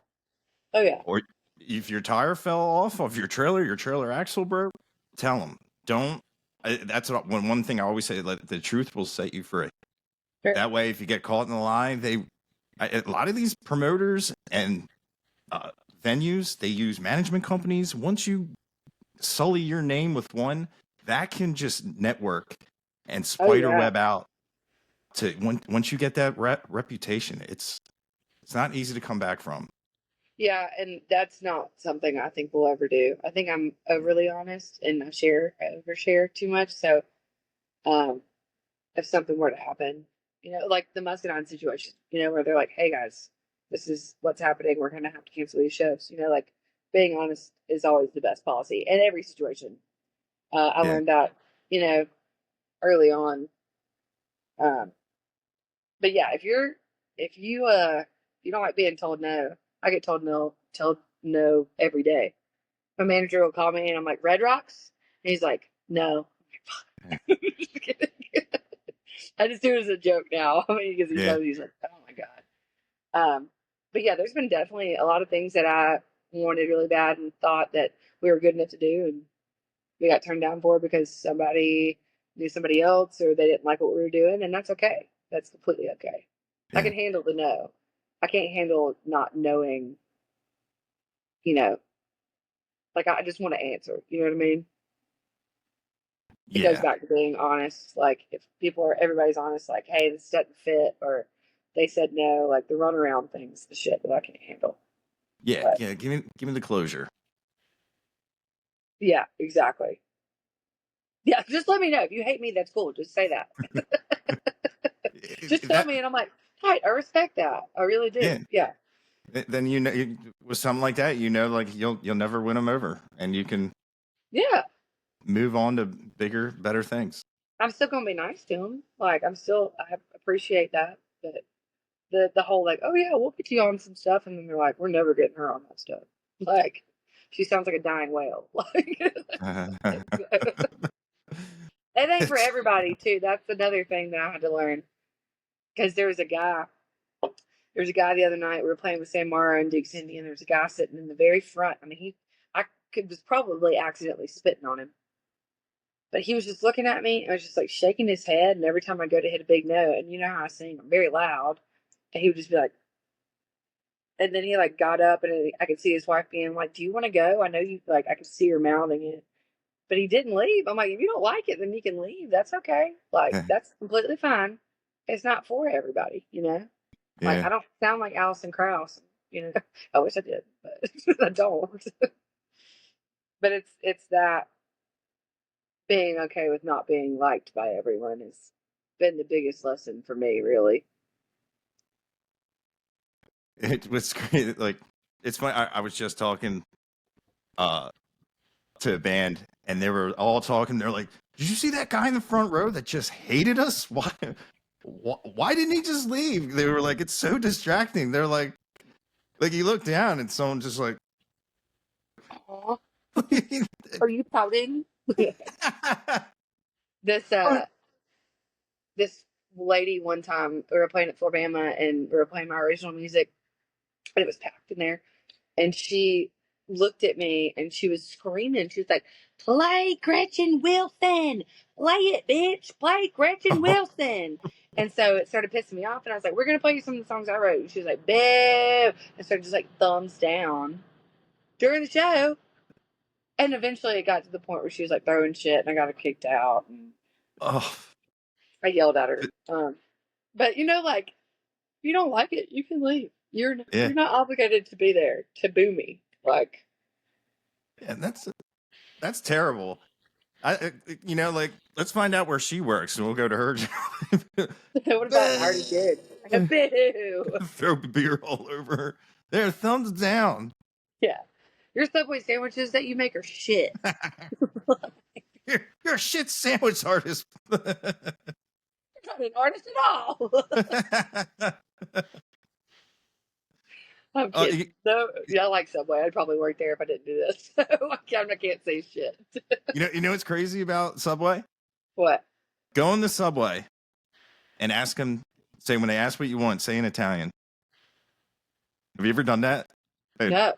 Oh yeah. Or if your tire fell off of your trailer axle broke, tell them. Don't. That's one thing I always say. Like, the truth will set you free. Sure. That way, if you get caught in the lie, a lot of these promoters and venues, they use management companies. Once you sully your name with one, that can just network and spider web out to once you get that reputation. It's not easy to come back from. Yeah, and that's not something I think we'll ever do. I think I'm overly honest and I overshare too much. So, um, if something were to happen, like the Muscadine situation, where they're like, "Hey guys, this is what's happening. We're gonna have to cancel these shows." Like being honest is always the best policy in every situation. I learned that, early on. Um, but yeah, if you don't like being told no, I get told no every day. My manager will call me and I'm like, Red Rocks? And he's like, no. I just do it as a joke now. Because he knows, he's like, oh my God. But yeah, there's been definitely a lot of things that I wanted really bad and thought that we were good enough to do, and we got turned down for because somebody knew somebody else or they didn't like what we were doing, and that's okay. That's completely okay. I can handle the no. I can't handle not knowing, like I just want to answer. You know what I mean? It goes back to being honest. Like if everybody's honest, like, hey, this doesn't fit, or they said no, like the runaround things, the shit that I can't handle. Yeah, but, yeah. Give me the closure. Yeah, exactly. Yeah, just let me know if you hate me. That's cool. Just say that. Just tell me, and I'm like, right, I respect that. I really do. Yeah. Then with something like that, like you'll never win them over, and you can move on to bigger, better things. I'm still gonna be nice to them. Like I appreciate that, but the whole like, oh yeah, we'll get you on some stuff, and then they're like, we're never getting her on that stuff. Like she sounds like a dying whale. Like that ain't for everybody too. That's another thing that I had to learn. Because there was a guy the other night. We were playing with San Mara and Duke's Indian. There's a guy sitting in the very front. I mean, was probably accidentally spitting on him, but he was just looking at me and was just like shaking his head. And every time I go to hit a big note, and you know how I sing, I'm very loud, and he would just be like, and then he like got up, and I could see his wife being like, "Do you want to go? I know you like." I could see her mouthing it, but he didn't leave. I'm like, if you don't like it, then you can leave. That's okay. Like that's completely fine. It's not for everybody, Like I don't sound like Alison Krauss, I wish I did, but I don't. But it's that being okay with not being liked by everyone has been the biggest lesson for me, really. It was great. Like it's funny. I was just talking to a band, and they were all talking. They're like, "Did you see that guy in the front row that just hated us? Why didn't he just leave?" They were like, "It's so distracting." They're like you look down and someone just like, Aww. Are you pouting? This lady one time we were playing at Floribama and we were playing my original music and it was packed in there, and she looked at me and she was screaming. She was like, "Play Gretchen Wilson! Play it, bitch! Play Gretchen Wilson!" And so it started pissing me off, and I was like, "We're gonna play you some of the songs I wrote." And she was like, "Boo!" And started just like thumbs down during the show. And eventually it got to the point where she was like throwing shit, and I got her kicked out. And I yelled at her. But like, if you don't like it, you can leave. You're not obligated to be there to boo me. Like, yeah, that's terrible. Like, let's find out where she works, and we'll go to her job. What about I already did? Boo! Throw beer all over her. There, thumbs down. Yeah, your Subway sandwiches that you make are shit. You're a shit sandwich artist. Not an artist at all. I'm uh, kidding. you, No, yeah, I like Subway. I'd probably work there if I didn't do this. So I can't say shit. you know what's crazy about Subway? What? Go in the Subway and ask them. Say when they ask what you want, say in Italian. Have you ever done that? Hey, No.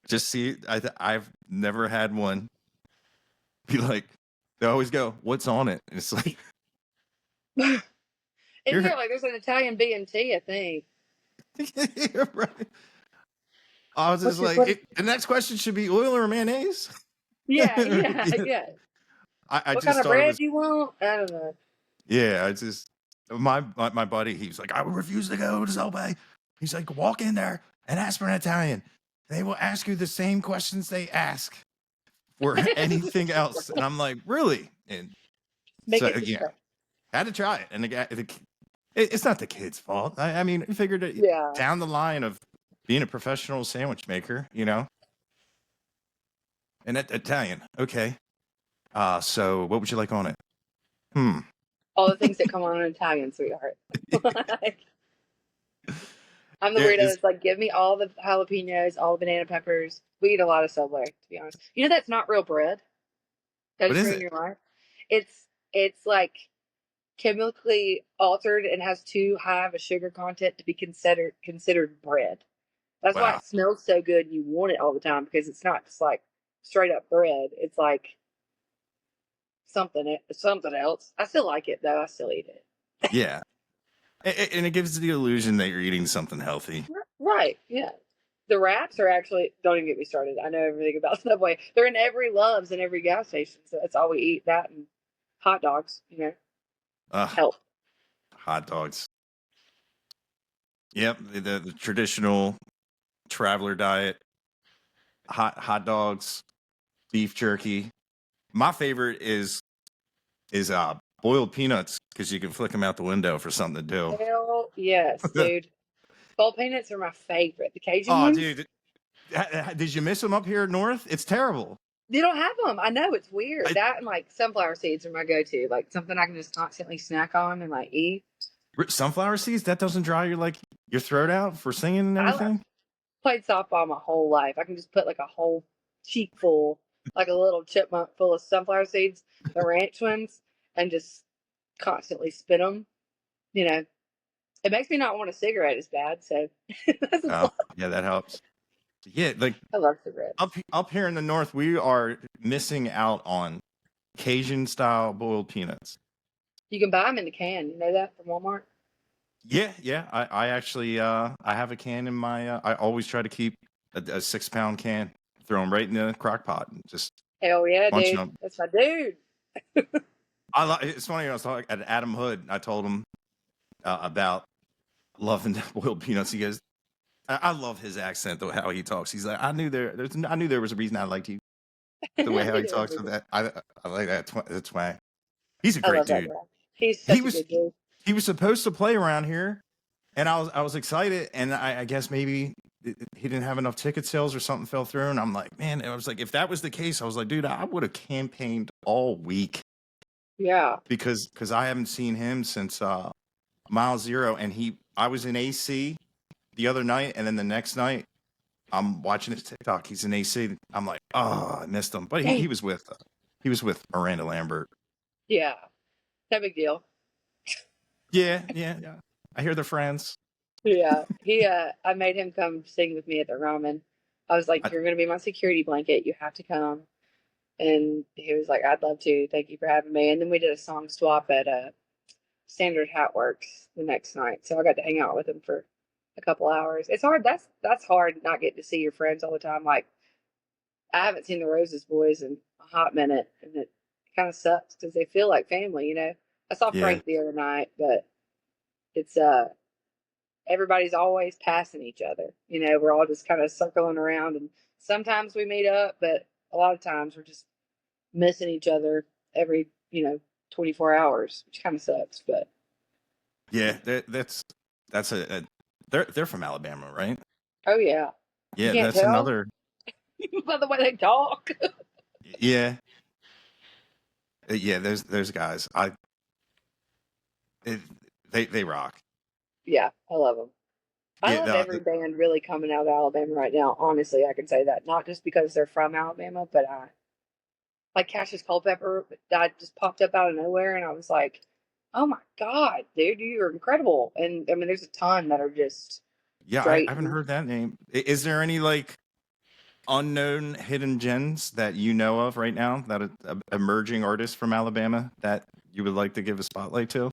just see. I've never had one be like. They always go, "What's on it?" And it's like, And you're, yeah, like there's an Italian B&T, I think. you're right. I was just like, the next question should be oil or mayonnaise. Yeah, yeah. I What just kind of thought it bread was. do you want? I don't know. Yeah, I just my buddy. He was like, I refuse to go to Subway. He's like, walk in there and ask for an Italian. They will ask you the same questions they ask for anything else. And I'm like, really? And Make so it yeah, different. had to try it. And it's not the kid's fault. I mean, I figured it Yeah. down the line of being a professional sandwich maker, you know, and Italian. Okay. So what would you like on it? All the things that come on in Italian, sweetheart. Like, I'm the Yeah, weirdo that's like, give me all the jalapenos, all the banana peppers. We eat a lot of Subway, to be honest. You know that's not real bread. That what just is ruin it? your life. It's like chemically altered and has too high of a sugar content to be considered bread. That's why Wow. it smells so good and you want it all the time because it's not just like straight up bread. It's like something else. I still like it though. I still eat it. Yeah. And it gives the illusion that you're eating something healthy. Right. Yeah. The wraps are actually, don't even get me started. I know everything about Subway. They're in every Love's and every gas station. So that's all we eat. That and hot dogs, help. Hot dogs. Yep. The traditional traveler diet. Hot dogs, beef jerky. My favorite is boiled peanuts because you can flick them out the window for something to do. Hell yes, dude. Boiled peanuts are my favorite. The Cajun Oh, ones. dude. Did you miss them up here north? It's terrible. They don't have them. I know it's weird. I, That and like sunflower seeds are my go-to. Like something I can just constantly snack on and like eat. sunflower seeds, that doesn't dry your throat out for singing and everything? Played softball my whole life. I can just put like a whole cheek full, like a little chipmunk full of sunflower seeds, the ranch ones, and just constantly spit them. You know, it makes me not want a cigarette as bad. So that's Oh, yeah, that helps. Yeah, like I love cigarettes. up here in the north, we are missing out on Cajun style boiled peanuts. You can buy them in the can. You know that from Walmart. Yeah. I actually I have a can in my. I always try to keep a 6-pound can, throw them right in the crock pot, and just Hell yeah, bunch dude. them. That's my dude. It's funny. I was talking at Adam Hood. I told him about loving boiled peanuts. He goes, I love his accent, though, how he talks. He's like, I knew there was a reason I liked you. The way how he talks with that, I like that twang. He's a I great love that dude. guy. He's He such a was good dude. he was supposed to play around here, and I was excited, and I guess maybe he didn't have enough ticket sales or something fell through, and I'm like, man, I was like, if that was the case, I was like, dude, I would have campaigned all week Yeah. because I haven't seen him since Mile Zero, and I was in AC the other night, and then the next night I'm watching his TikTok. He's in AC. I'm like, oh, I missed him, but he was with Miranda Lambert. Yeah. No big deal. Yeah. I hear they're friends. Yeah. I made him come sing with me at the Ryman. I was like, you're going to be my security blanket. You have to come. And he was like, I'd love to. Thank you for having me. And then we did a song swap at Standard Hat Works the next night. So I got to hang out with him for a couple hours. It's hard. That's hard not getting to see your friends all the time. Like, I haven't seen the Roses boys in a hot minute. And it kind of sucks because they feel like family. I saw Yeah. Frank the other night, but it's, everybody's always passing each other. We're all just kind of circling around and sometimes we meet up, but a lot of times we're just missing each other every, 24 hours, which kind of sucks, but Yeah, that's they're from Alabama, right? oh yeah. You Yeah, can't that's tell another. by the way they talk. Yeah, Yeah, those guys, it, they rock. Yeah, I love them. I Yeah, love every band really coming out of Alabama right now. Honestly, I can say that. Not just because they're from Alabama, but I like Cassius Culpepper that just popped up out of nowhere, and I was like, "Oh my god, dude, you're incredible!" And I mean, there's a ton that are just yeah, I straight. haven't heard that name. Is there any like unknown hidden gems that you know of right now that are emerging artists from Alabama that you would like to give a spotlight to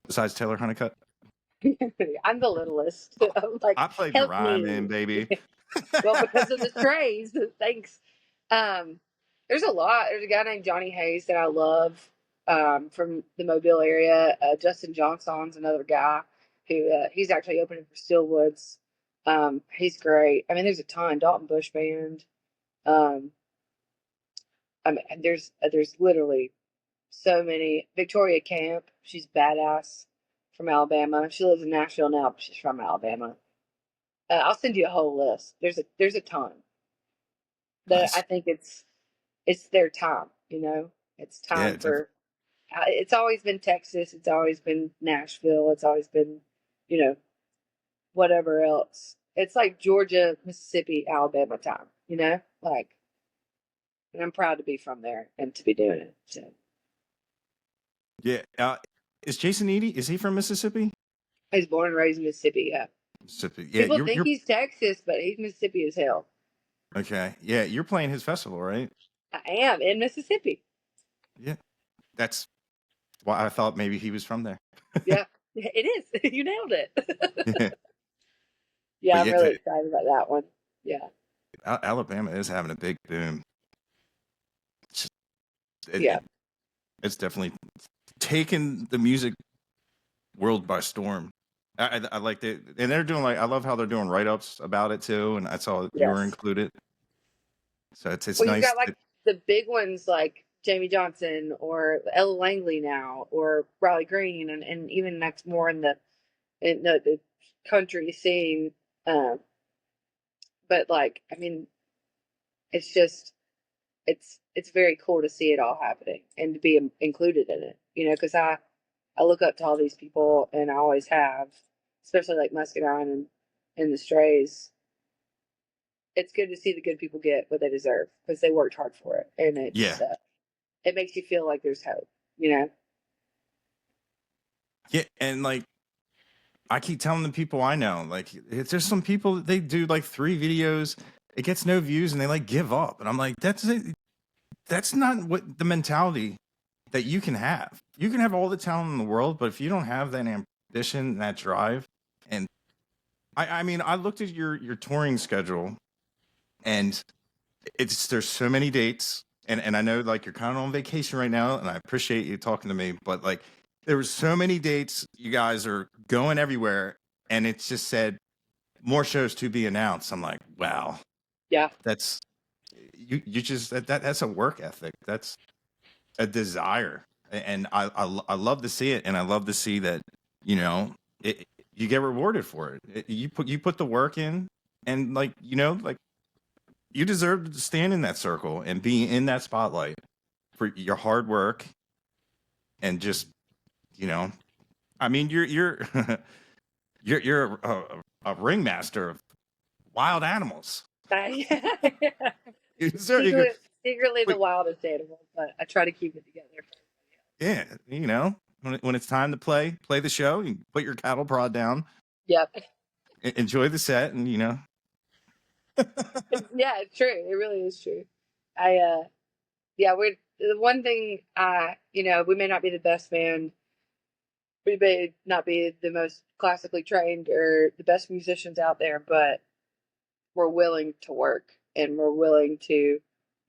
besides Taylor Hunnicutt? I'm the littlest. Oh, I'm like, I played the help Ryman, me. baby. Well, because of the strays. Thanks. Um, there's a lot. There's a guy named Johnny Hayes that I love from the Mobile area. Justin Johnson's another guy who he's actually opening for Steelwoods. He's great. I mean, there's a ton. Dalton Bush Band. Um, I mean, there's literally so many. Victoria Camp. She's badass from Alabama. She lives in Nashville now, but she's from Alabama. I'll send you a whole list. There's a ton that I Nice. think it's their time. It's Yeah, time for. It's always been Texas. It's always been Nashville. It's always been, you know, whatever else. It's like Georgia, Mississippi, Alabama time. Like, and I'm proud to be from there and to be doing it. So yeah. Is Jason Eady? Is he from Mississippi? he's born and raised in Mississippi. Yeah, Mississippi. Yeah, people you're think you're he's Texas, but he's Mississippi as hell. okay. Yeah, you're playing his festival, right? I am in Mississippi. Yeah, that's why I thought maybe he was from there. Yeah, it is. You nailed it. Yeah, Yeah, but I'm really excited about that one. Yeah. Alabama is having a big boom. It's, just, Yeah. it's definitely taken the music world by storm. I like it, and they're doing I love how they're doing write ups about it too, and I saw you were Yes. included. So it's Well, you've nice. got like the big ones like Jamie Johnson or Ella Langley now or Riley Green and even next more in the country scene. Um, but like, I mean, it's just it's very cool to see it all happening and to be included in it. Because I look up to all these people and I always have, especially like Muscadine and the Strays. It's good to see the good people get what they deserve because they worked hard for it, and Yeah, it makes you feel like there's hope. You know? yeah, and like I keep telling the people I know, like there's some people that they do like 3 videos, it gets no views, and they like give up, and I'm like, that's not what the mentality that you can have. You can have all the talent in the world, but if you don't have that ambition, that drive, and I mean, I looked at your touring schedule, and there's so many dates, and I know like you're kind of on vacation right now, and I appreciate you talking to me, but like there was so many dates, you guys are going everywhere, and it just said more shows to be announced. I'm like, wow, Yeah. that's you just that's a work ethic. That's a desire, and I love to see it, and I love to see that you know it, you get rewarded for it. You put the work in, and like you deserve to stand in that circle and be in that spotlight for your hard work and just you know I mean you're you're a ringmaster of wild animals. You deserve you go, Secretly the wait, wildest animal, but I try to keep it together. yeah, when it's time to play the show, you put your cattle prod down, Yep. enjoy the set, and Yeah, it's true. It really is true. I yeah, we're the one thing we may not be the best band, we may not be the most classically trained or the best musicians out there, but we're willing to work and we're willing to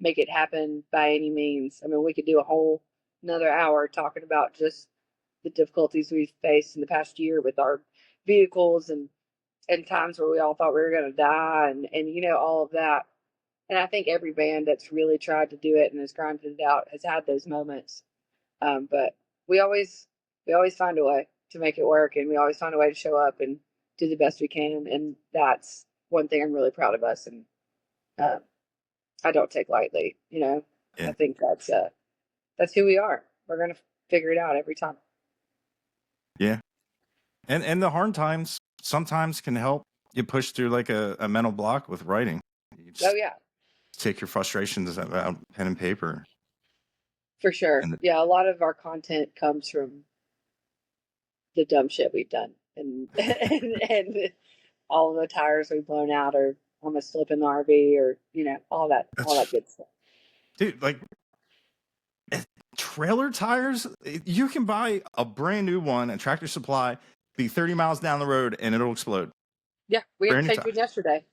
make it happen by any means. I mean, we could do a whole another hour talking about just the difficulties we've faced in the past year with our vehicles and times where we all thought we were going to die and all of that. And I think every band that's really tried to do it and has grinded it out has had those moments. But we always we always find a way to make it work, and we always find a way to show up and do the best we can. And that's one thing I'm really proud of us, and uh, I don't take lightly. I Yeah. think that's who we are. We're gonna figure it out every time. Yeah. And the hard times sometimes can help you push through like a mental block with writing. You Oh just yeah, take your frustrations out pen and paper. for sure. And Yeah, a lot of our content comes from the dumb shit we've done, and and all of the tires we've blown out, or almost flipping the RV, or all that that's good stuff. dude, like trailer tires, you can buy a brand new one at Tractor Supply, be 30 miles down the road, and it'll explode. Yeah, we had to Brand new change tire. one yesterday.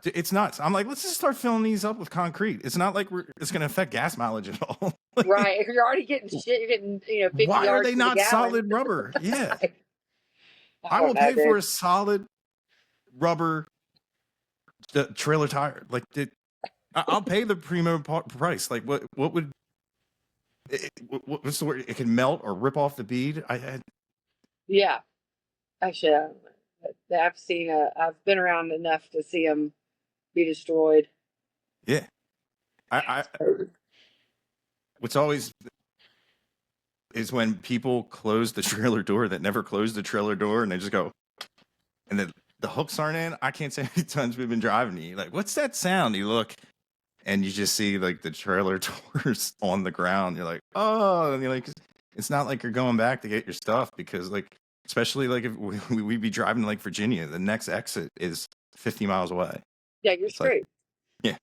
It's nuts. I'm like, let's just start filling these up with concrete. It's not like it's going to affect gas mileage at all. Right, if you're already getting shit, you're getting 50 Why are yards they to the not gallon. solid rubber? Yeah. I I don't will know, pay for dude. a solid rubber trailer tire. Like, I'll pay the premium price. Like, what would what's the word? It can melt or rip off the bead. Yeah, actually, I've been around enough to see them be destroyed. Yeah. I what's always is when people close the trailer door that never closed the trailer door, and they just go, and the hooks aren't in. I can't say how many times we've been driving. You like, what's that sound? You look, and you just see like the trailer doors on the ground. You're like, oh, and you're like, it's not like you're going back to get your stuff, because like, especially like if we'd be driving to like Virginia, the next exit is 50 miles away. Yeah, you're It's like, screwed. yeah,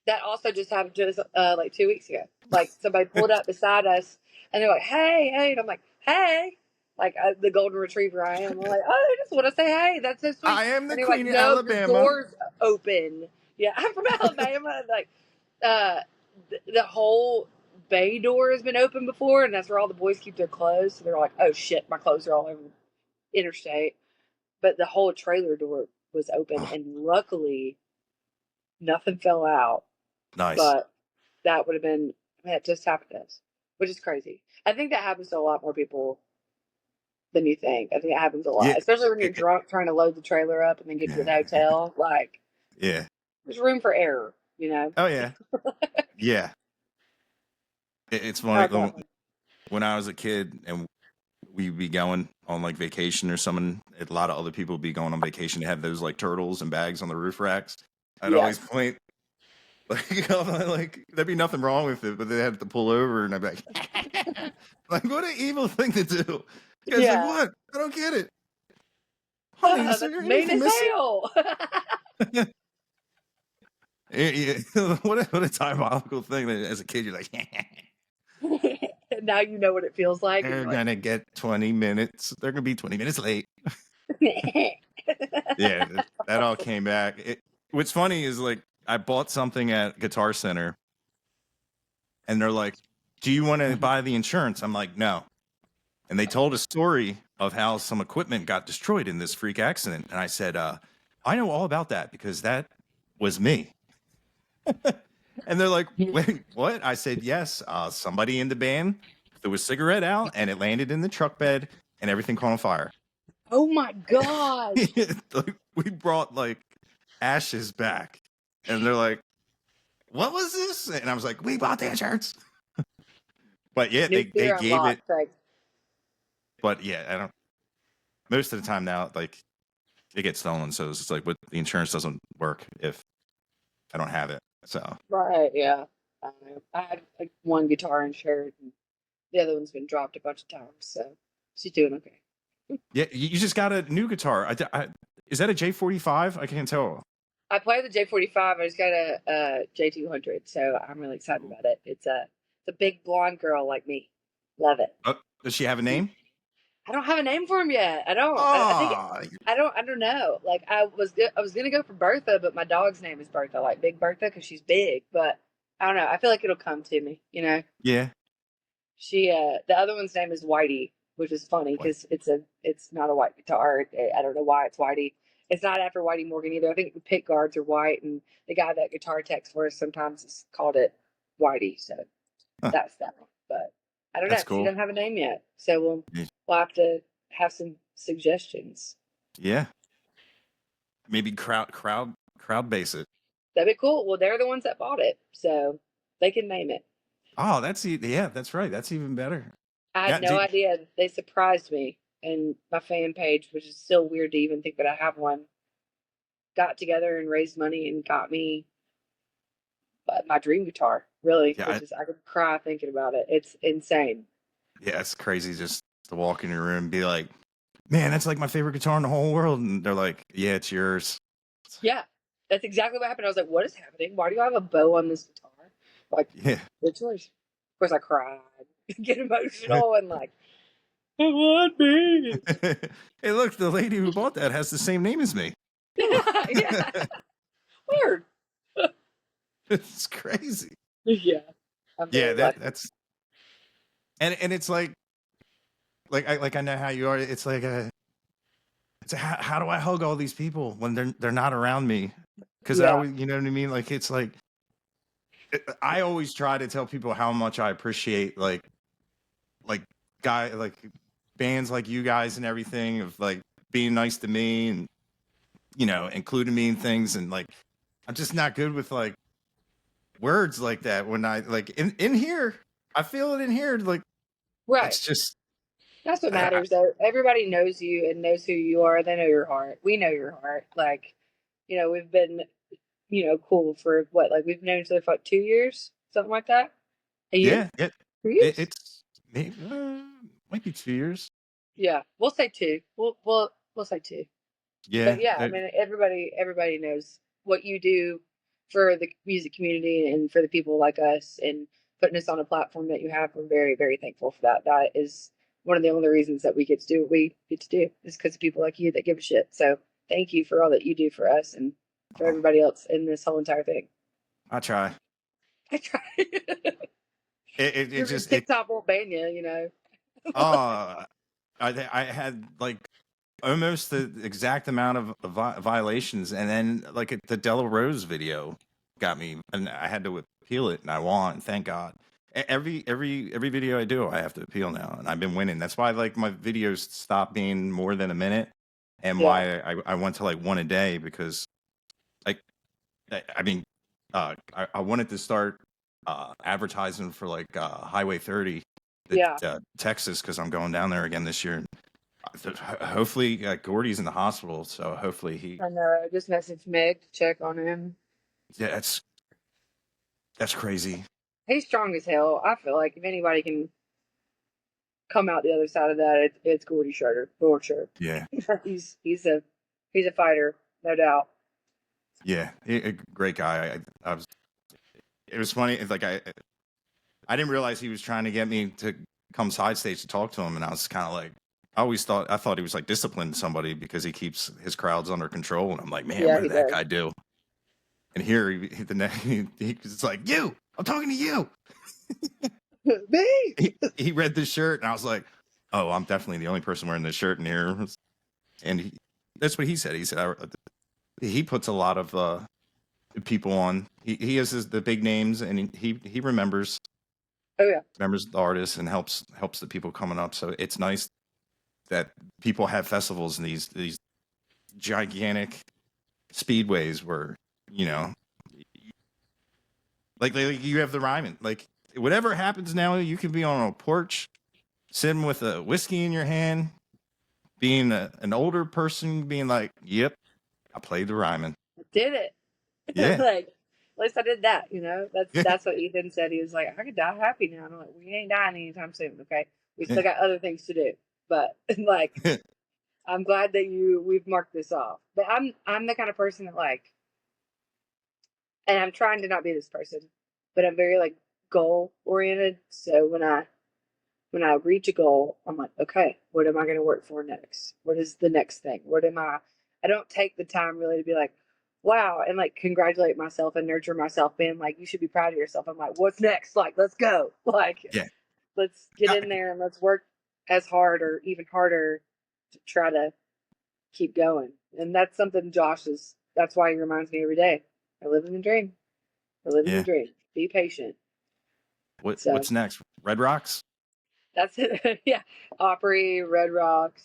That also just happened to us like 2 weeks ago. Like somebody pulled up beside us, and they're like, "Hey, hey," and I'm like, "Hey." Like the golden retriever I am, I'm like, oh, they just want to say hey. That's so sweet. I am the And they're like, queen of no, your Alabama. door's open. Yeah, I'm from Alabama. Like, the whole bay door has been open before, and that's where all the boys keep their clothes. So they're like, oh shit, my clothes are all over the interstate. But the whole trailer door was open, Oh, and luckily nothing fell out. nice. But that would have been, I mean, it just happened to us, which is crazy. I think that happens to a lot more people than you think. I think it happens a Yeah. lot, especially when you're drunk trying to load the trailer up and then get to the hotel. Like, Yeah. there's room for error, you know? Oh yeah. Yeah. It's funny. How's that one? When I was a kid and we'd be going on like vacation or something, a lot of other people would be going on vacation to have those like turtles and bags on the roof racks. I'd Yeah. always point like, like there'd be nothing wrong with it, but they had to pull over, and I'd be like, like, what an evil thing to do. You guys like, Yeah. what? I don't get it. Honey, is That's there mean anything as missing? hell. Yeah. What a diabolical thing that as a kid you're like, Now you know what it feels like. And they're you're like, gonna get 20 minutes. They're gonna be 20 minutes late. Yeah, that all came back. What's funny is like I bought something at Guitar Center, and they're like, "Do you want to buy the insurance?" I'm like, "No." And they told a story of how some equipment got destroyed in this freak accident, and I said, "I know all about that because that was me." And they're like, "Wait, what?" I said, "Yes, somebody in the band threw a cigarette out, and it landed in the truck bed, and everything caught on fire." oh my gosh. Like, we brought like ashes back, and they're like, "What was this?" And I was like, "We bought the insurance." But yeah, New they fear gave it. unlocked. Like, But yeah, I don't. Most of the time now, like it gets stolen, so it's just like, but the insurance doesn't work if I don't have it. So right. Yeah. I don't know. I had like one guitar insured, and the other one's been dropped a bunch of times. So she's doing okay. yeah, you just got a new guitar. Is that a J45? I can't tell. I play the J45. I just got a J200, so I'm really excited about it. It's a big blonde girl like me. Love it. Does she have a name? I don't have a name for him yet. I don't. I think Oh, I don't know. Like I was gonna go for Bertha, but my dog's name is Bertha, like Big Bertha, because she's big. But I don't know. I feel like it'll come to me. You know. yeah. She the other one's name is Whitey, which is funny What? because it's not a white guitar. I don't know why it's Whitey. It's not after Whitey Morgan either. I think the pick guards are white, and the guy that guitar techs for us sometimes has called it Whitey. So Huh, that's that one. But I don't know. that's She cool. doesn't have a name yet, so Yeah. we'll have to have some suggestions. Yeah. Maybe crowd base it. That'd be cool. Well, they're the ones that bought it, so they can name it. Oh, yeah, that's right. That's even better. I had Yeah, no idea. They surprised me, and my fan page, which is still weird to even think that I have one, got together and raised money and got me my dream guitar. Really, yeah, which is I could cry thinking about it. It's insane. yeah. It's crazy just to walk in your room and be like, "Man, that's like my favorite guitar in the whole world," and they're like, "Yeah, it's yours." Yeah, that's exactly what happened. I was like, "What is happening? Why do you have a bow on this guitar?" Like, Yeah. it's yours. Of course, I cried, get emotional, and like, I want me. Hey, look, the lady who bought that has the same name as me. Yeah, weird. It's crazy. Yeah, I'm Yeah, very lucky. that's and it's like I know how you are. It's how do I hug all these people when they're not around me? Because I Yeah, always, you know what I mean. Like it's like I always try to tell people how much I appreciate like like bands like you guys and everything of like being nice to me and including me in things and like I'm just not good with like words like that when I like in here I feel it in here like right. it's just That's what I, matters, though. Everybody knows you and knows who you are. They know your heart. We know your heart. Like, we've been, cool for what? Like, we've known each other for like 2 years, something like that. A year? yeah 3 years? it's maybe might be 2 years. Yeah, we'll say two. We'll say two. Yeah, But yeah, I mean, everybody knows what you do for the music community and for the people like us and putting us on a platform that you have. We're very, very thankful for that. That is one of the only reasons that we get to do what we get to do is because of people like you that give a shit. So thank you for all that you do for us and for oh, everybody else in this whole entire thing. I try. I try. It Your just it TikTok won't ban you. uh I had like almost the exact amount of violations, and then like the Della Rose video got me, and I had to appeal it, and I won. Thank God. Every video I do, I have to appeal now, and I've been winning. That's why like my videos stopped being more than a minute, and Yeah. why I went to like one a day because like I mean, I wanted to start advertising for like Highway 30, Yeah. Texas, because I'm going down there again this year. Hopefully, Gordy's in the hospital, so hopefully I know. I just messaged Meg to check on him. yeah, that's crazy. He's strong as hell. I feel like if anybody can come out the other side of that, it's Gordy Schroeder for sure. Yeah, He's a fighter, no doubt. yeah, a great guy. I was. It was funny. It's like I didn't realize he was trying to get me to come side stage to talk to him, and I was kind of like, I thought he was like disciplining somebody because he keeps his crowds under control, and I'm like, man, Yeah, what he did that does. guy do? And here, he's like, you, I'm talking to you. Me? He read this shirt, and I was like, oh, I'm definitely the only person wearing this shirt in here. And that's what he said. He said he puts a lot of people on. He has the big names, and he Oh yeah, remembers the artists and helps the people coming up. So it's nice that people have festivals in these gigantic speedways where you know, like you have the Ryman. Like whatever happens now, you can be on a porch sitting with a whiskey in your hand, being an older person, being like, "Yep, I played the Ryman." I did it. Yeah, Like at least I did that. That's yeah, that's what Ethan said. He was like, I could die happy now. And I'm like, we ain't dying anytime soon. Okay, we still got other things to do. But like, yeah, I'm glad that we've marked this off. But I'm the kind of person that like, and I'm trying to not be this person, but I'm very like goal oriented. So when I reach a goal, I'm like, okay, what am I going to work for next? What is the next thing? What am I don't take the time really to be like, wow, and like congratulate myself and nurture myself, being like, you should be proud of yourself. I'm like, what's next? Like, let's go. Like, yeah. let's get in there and let's work as hard or even harder to try to keep going. And that's something that's why he reminds me every day. I live in the dream. I live in the Yeah. dream. Be patient. So What's next? Red Rocks? that's it. Yeah. Opry, Red Rocks,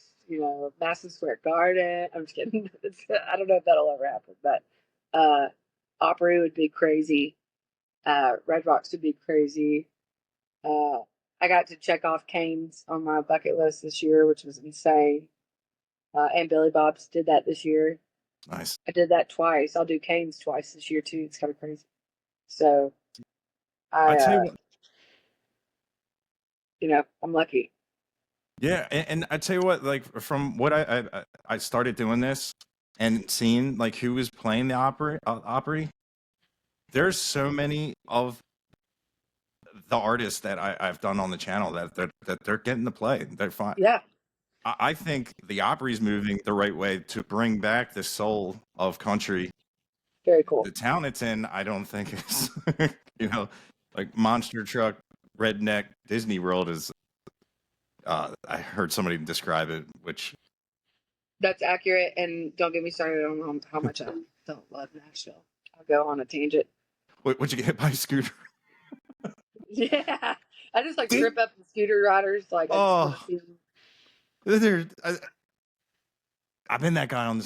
Madison Square Garden. I'm just kidding. I don't know if that'll ever happen, but Opry would be crazy. Red Rocks would be crazy. I got to check off Canes on my bucket list this year, which was insane. And Billy Bob's did that this year. Nice. I did that twice. I'll do Canes twice this year too. It's kind of crazy. So I, I tell you what, I'm lucky. yeah, and I tell you what, like from what I started doing this and seeing like who was playing the Opry, there's so many of the artists that I've done on the channel that they're getting to play. They're fine. Yeah, I think the Opry's moving the right way to bring back the soul of country. very cool. The town it's in, I don't think is, like Monster Truck, Redneck Disney World is. I heard somebody describe it, which That's accurate. And don't get me started on how much I don't love Nashville. I'll go on a tangent. would you get hit by a scooter? Yeah, I just like trip up the scooter riders. Like, I just want to see them. I've been that guy on the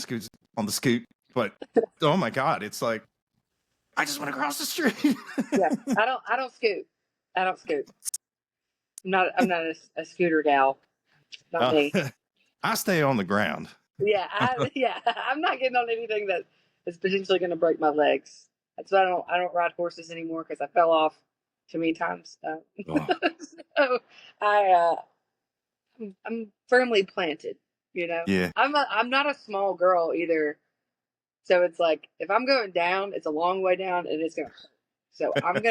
scoot, but oh my god, it's like I just want to cross the street. Yeah, I don't scoot. I don't scoot. I'm not a scooter gal. Not me. I stay on the ground. Yeah, I'm not getting on anything that is potentially going to break my legs. That's why I don't ride horses anymore because I fell off too many times. Oh, So I I'm firmly planted. yeah. I'm not a small girl either. So it's like if I'm going down, it's a long way down, and it's gonna hurt. So I'm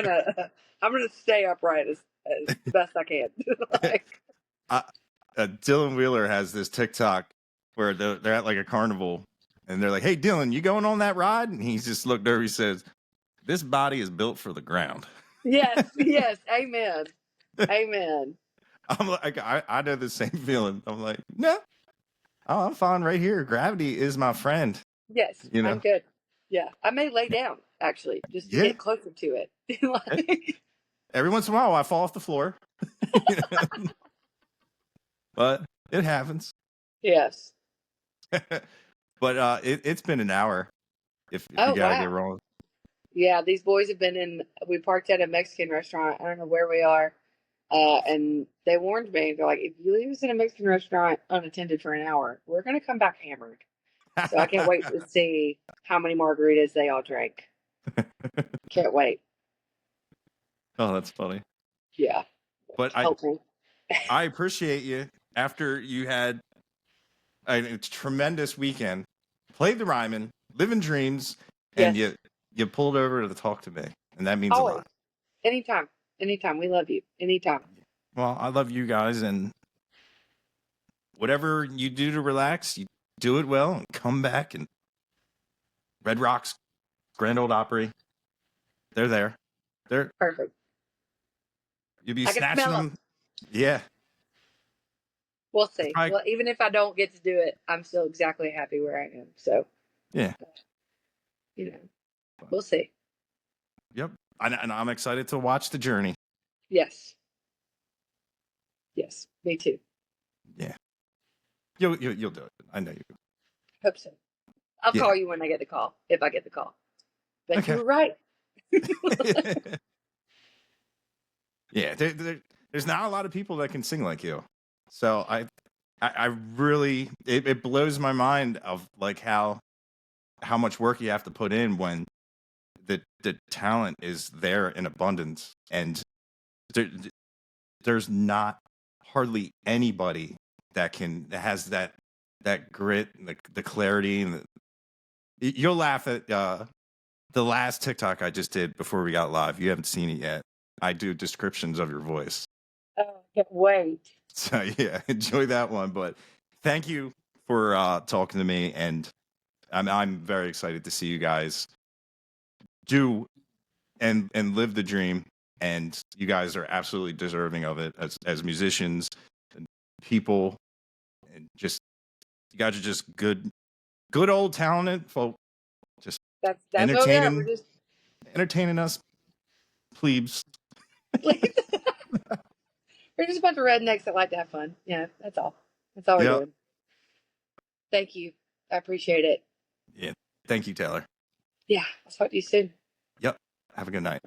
gonna stay upright as best I can. Like, Dylan Wheeler has this TikTok where they're at like a carnival and they're like, "Hey, Dylan, you going on that ride?" And he just looked over. He says, "This body is built for the ground." yes, amen, amen. I'm like, I know the same feeling. I'm like, no, I'm fine right here. Gravity is my friend. Yes, I'm good. Yeah, I may lay down actually just to get closer to it. Like, every once in a while, I fall off the floor, but it happens. yes. But it's been an hour. If you Oh, gotta wow. get rolling. Yeah, these boys have been in. We parked at a Mexican restaurant. I don't know where we are. And they warned me. They're like, if you leave us in a Mexican restaurant unattended for an hour, we're going to come back hammered. So I can't wait to see how many margaritas they all drank. Can't wait. Oh, that's funny. Yeah. But I appreciate you after you had a tremendous weekend, played the Ryman, living dreams, and Yes. you pulled over to talk to me, and that means Always. a lot. Anytime. We love you. Anytime. Well, I love you guys, and whatever you do to relax, you do it well, and come back. And Red Rocks, Grand Old Opry, they're there. They're Perfect. You'll be I can snatching smell them. Yeah. We'll see. Well, even if I don't get to do it, I'm still exactly happy where I am. So, yeah. We'll see. Yep. And I'm excited to watch the journey. Yes. Yes, me too. Yeah. You'll do it. I know you. Hope so. I'll call you when I get the call, if I get the call. But you were right. Yeah, there's not a lot of people that can sing like you. So I really it blows my mind of like how much work you have to put in when the talent is there in abundance, and there's not hardly anybody that has that grit and the clarity, and you'll laugh at the last TikTok I just did before we got live. You haven't seen it yet. I do descriptions of your voice. Oh, I can't wait. So yeah, enjoy that one. But thank you for talking to me, and I'm very excited to see you guys do and live the dream. And you guys are absolutely deserving of it as musicians and people, and just you guys are just good old talented folk. Just that's entertaining, we're just entertaining us plebes. we're just a bunch of rednecks that like to have fun. Yeah, that's all. That's all we're doing. Thank you. I appreciate it. Yeah. Thank you, Taylor. Yeah. I'll talk to you soon. Yep. Have a good night.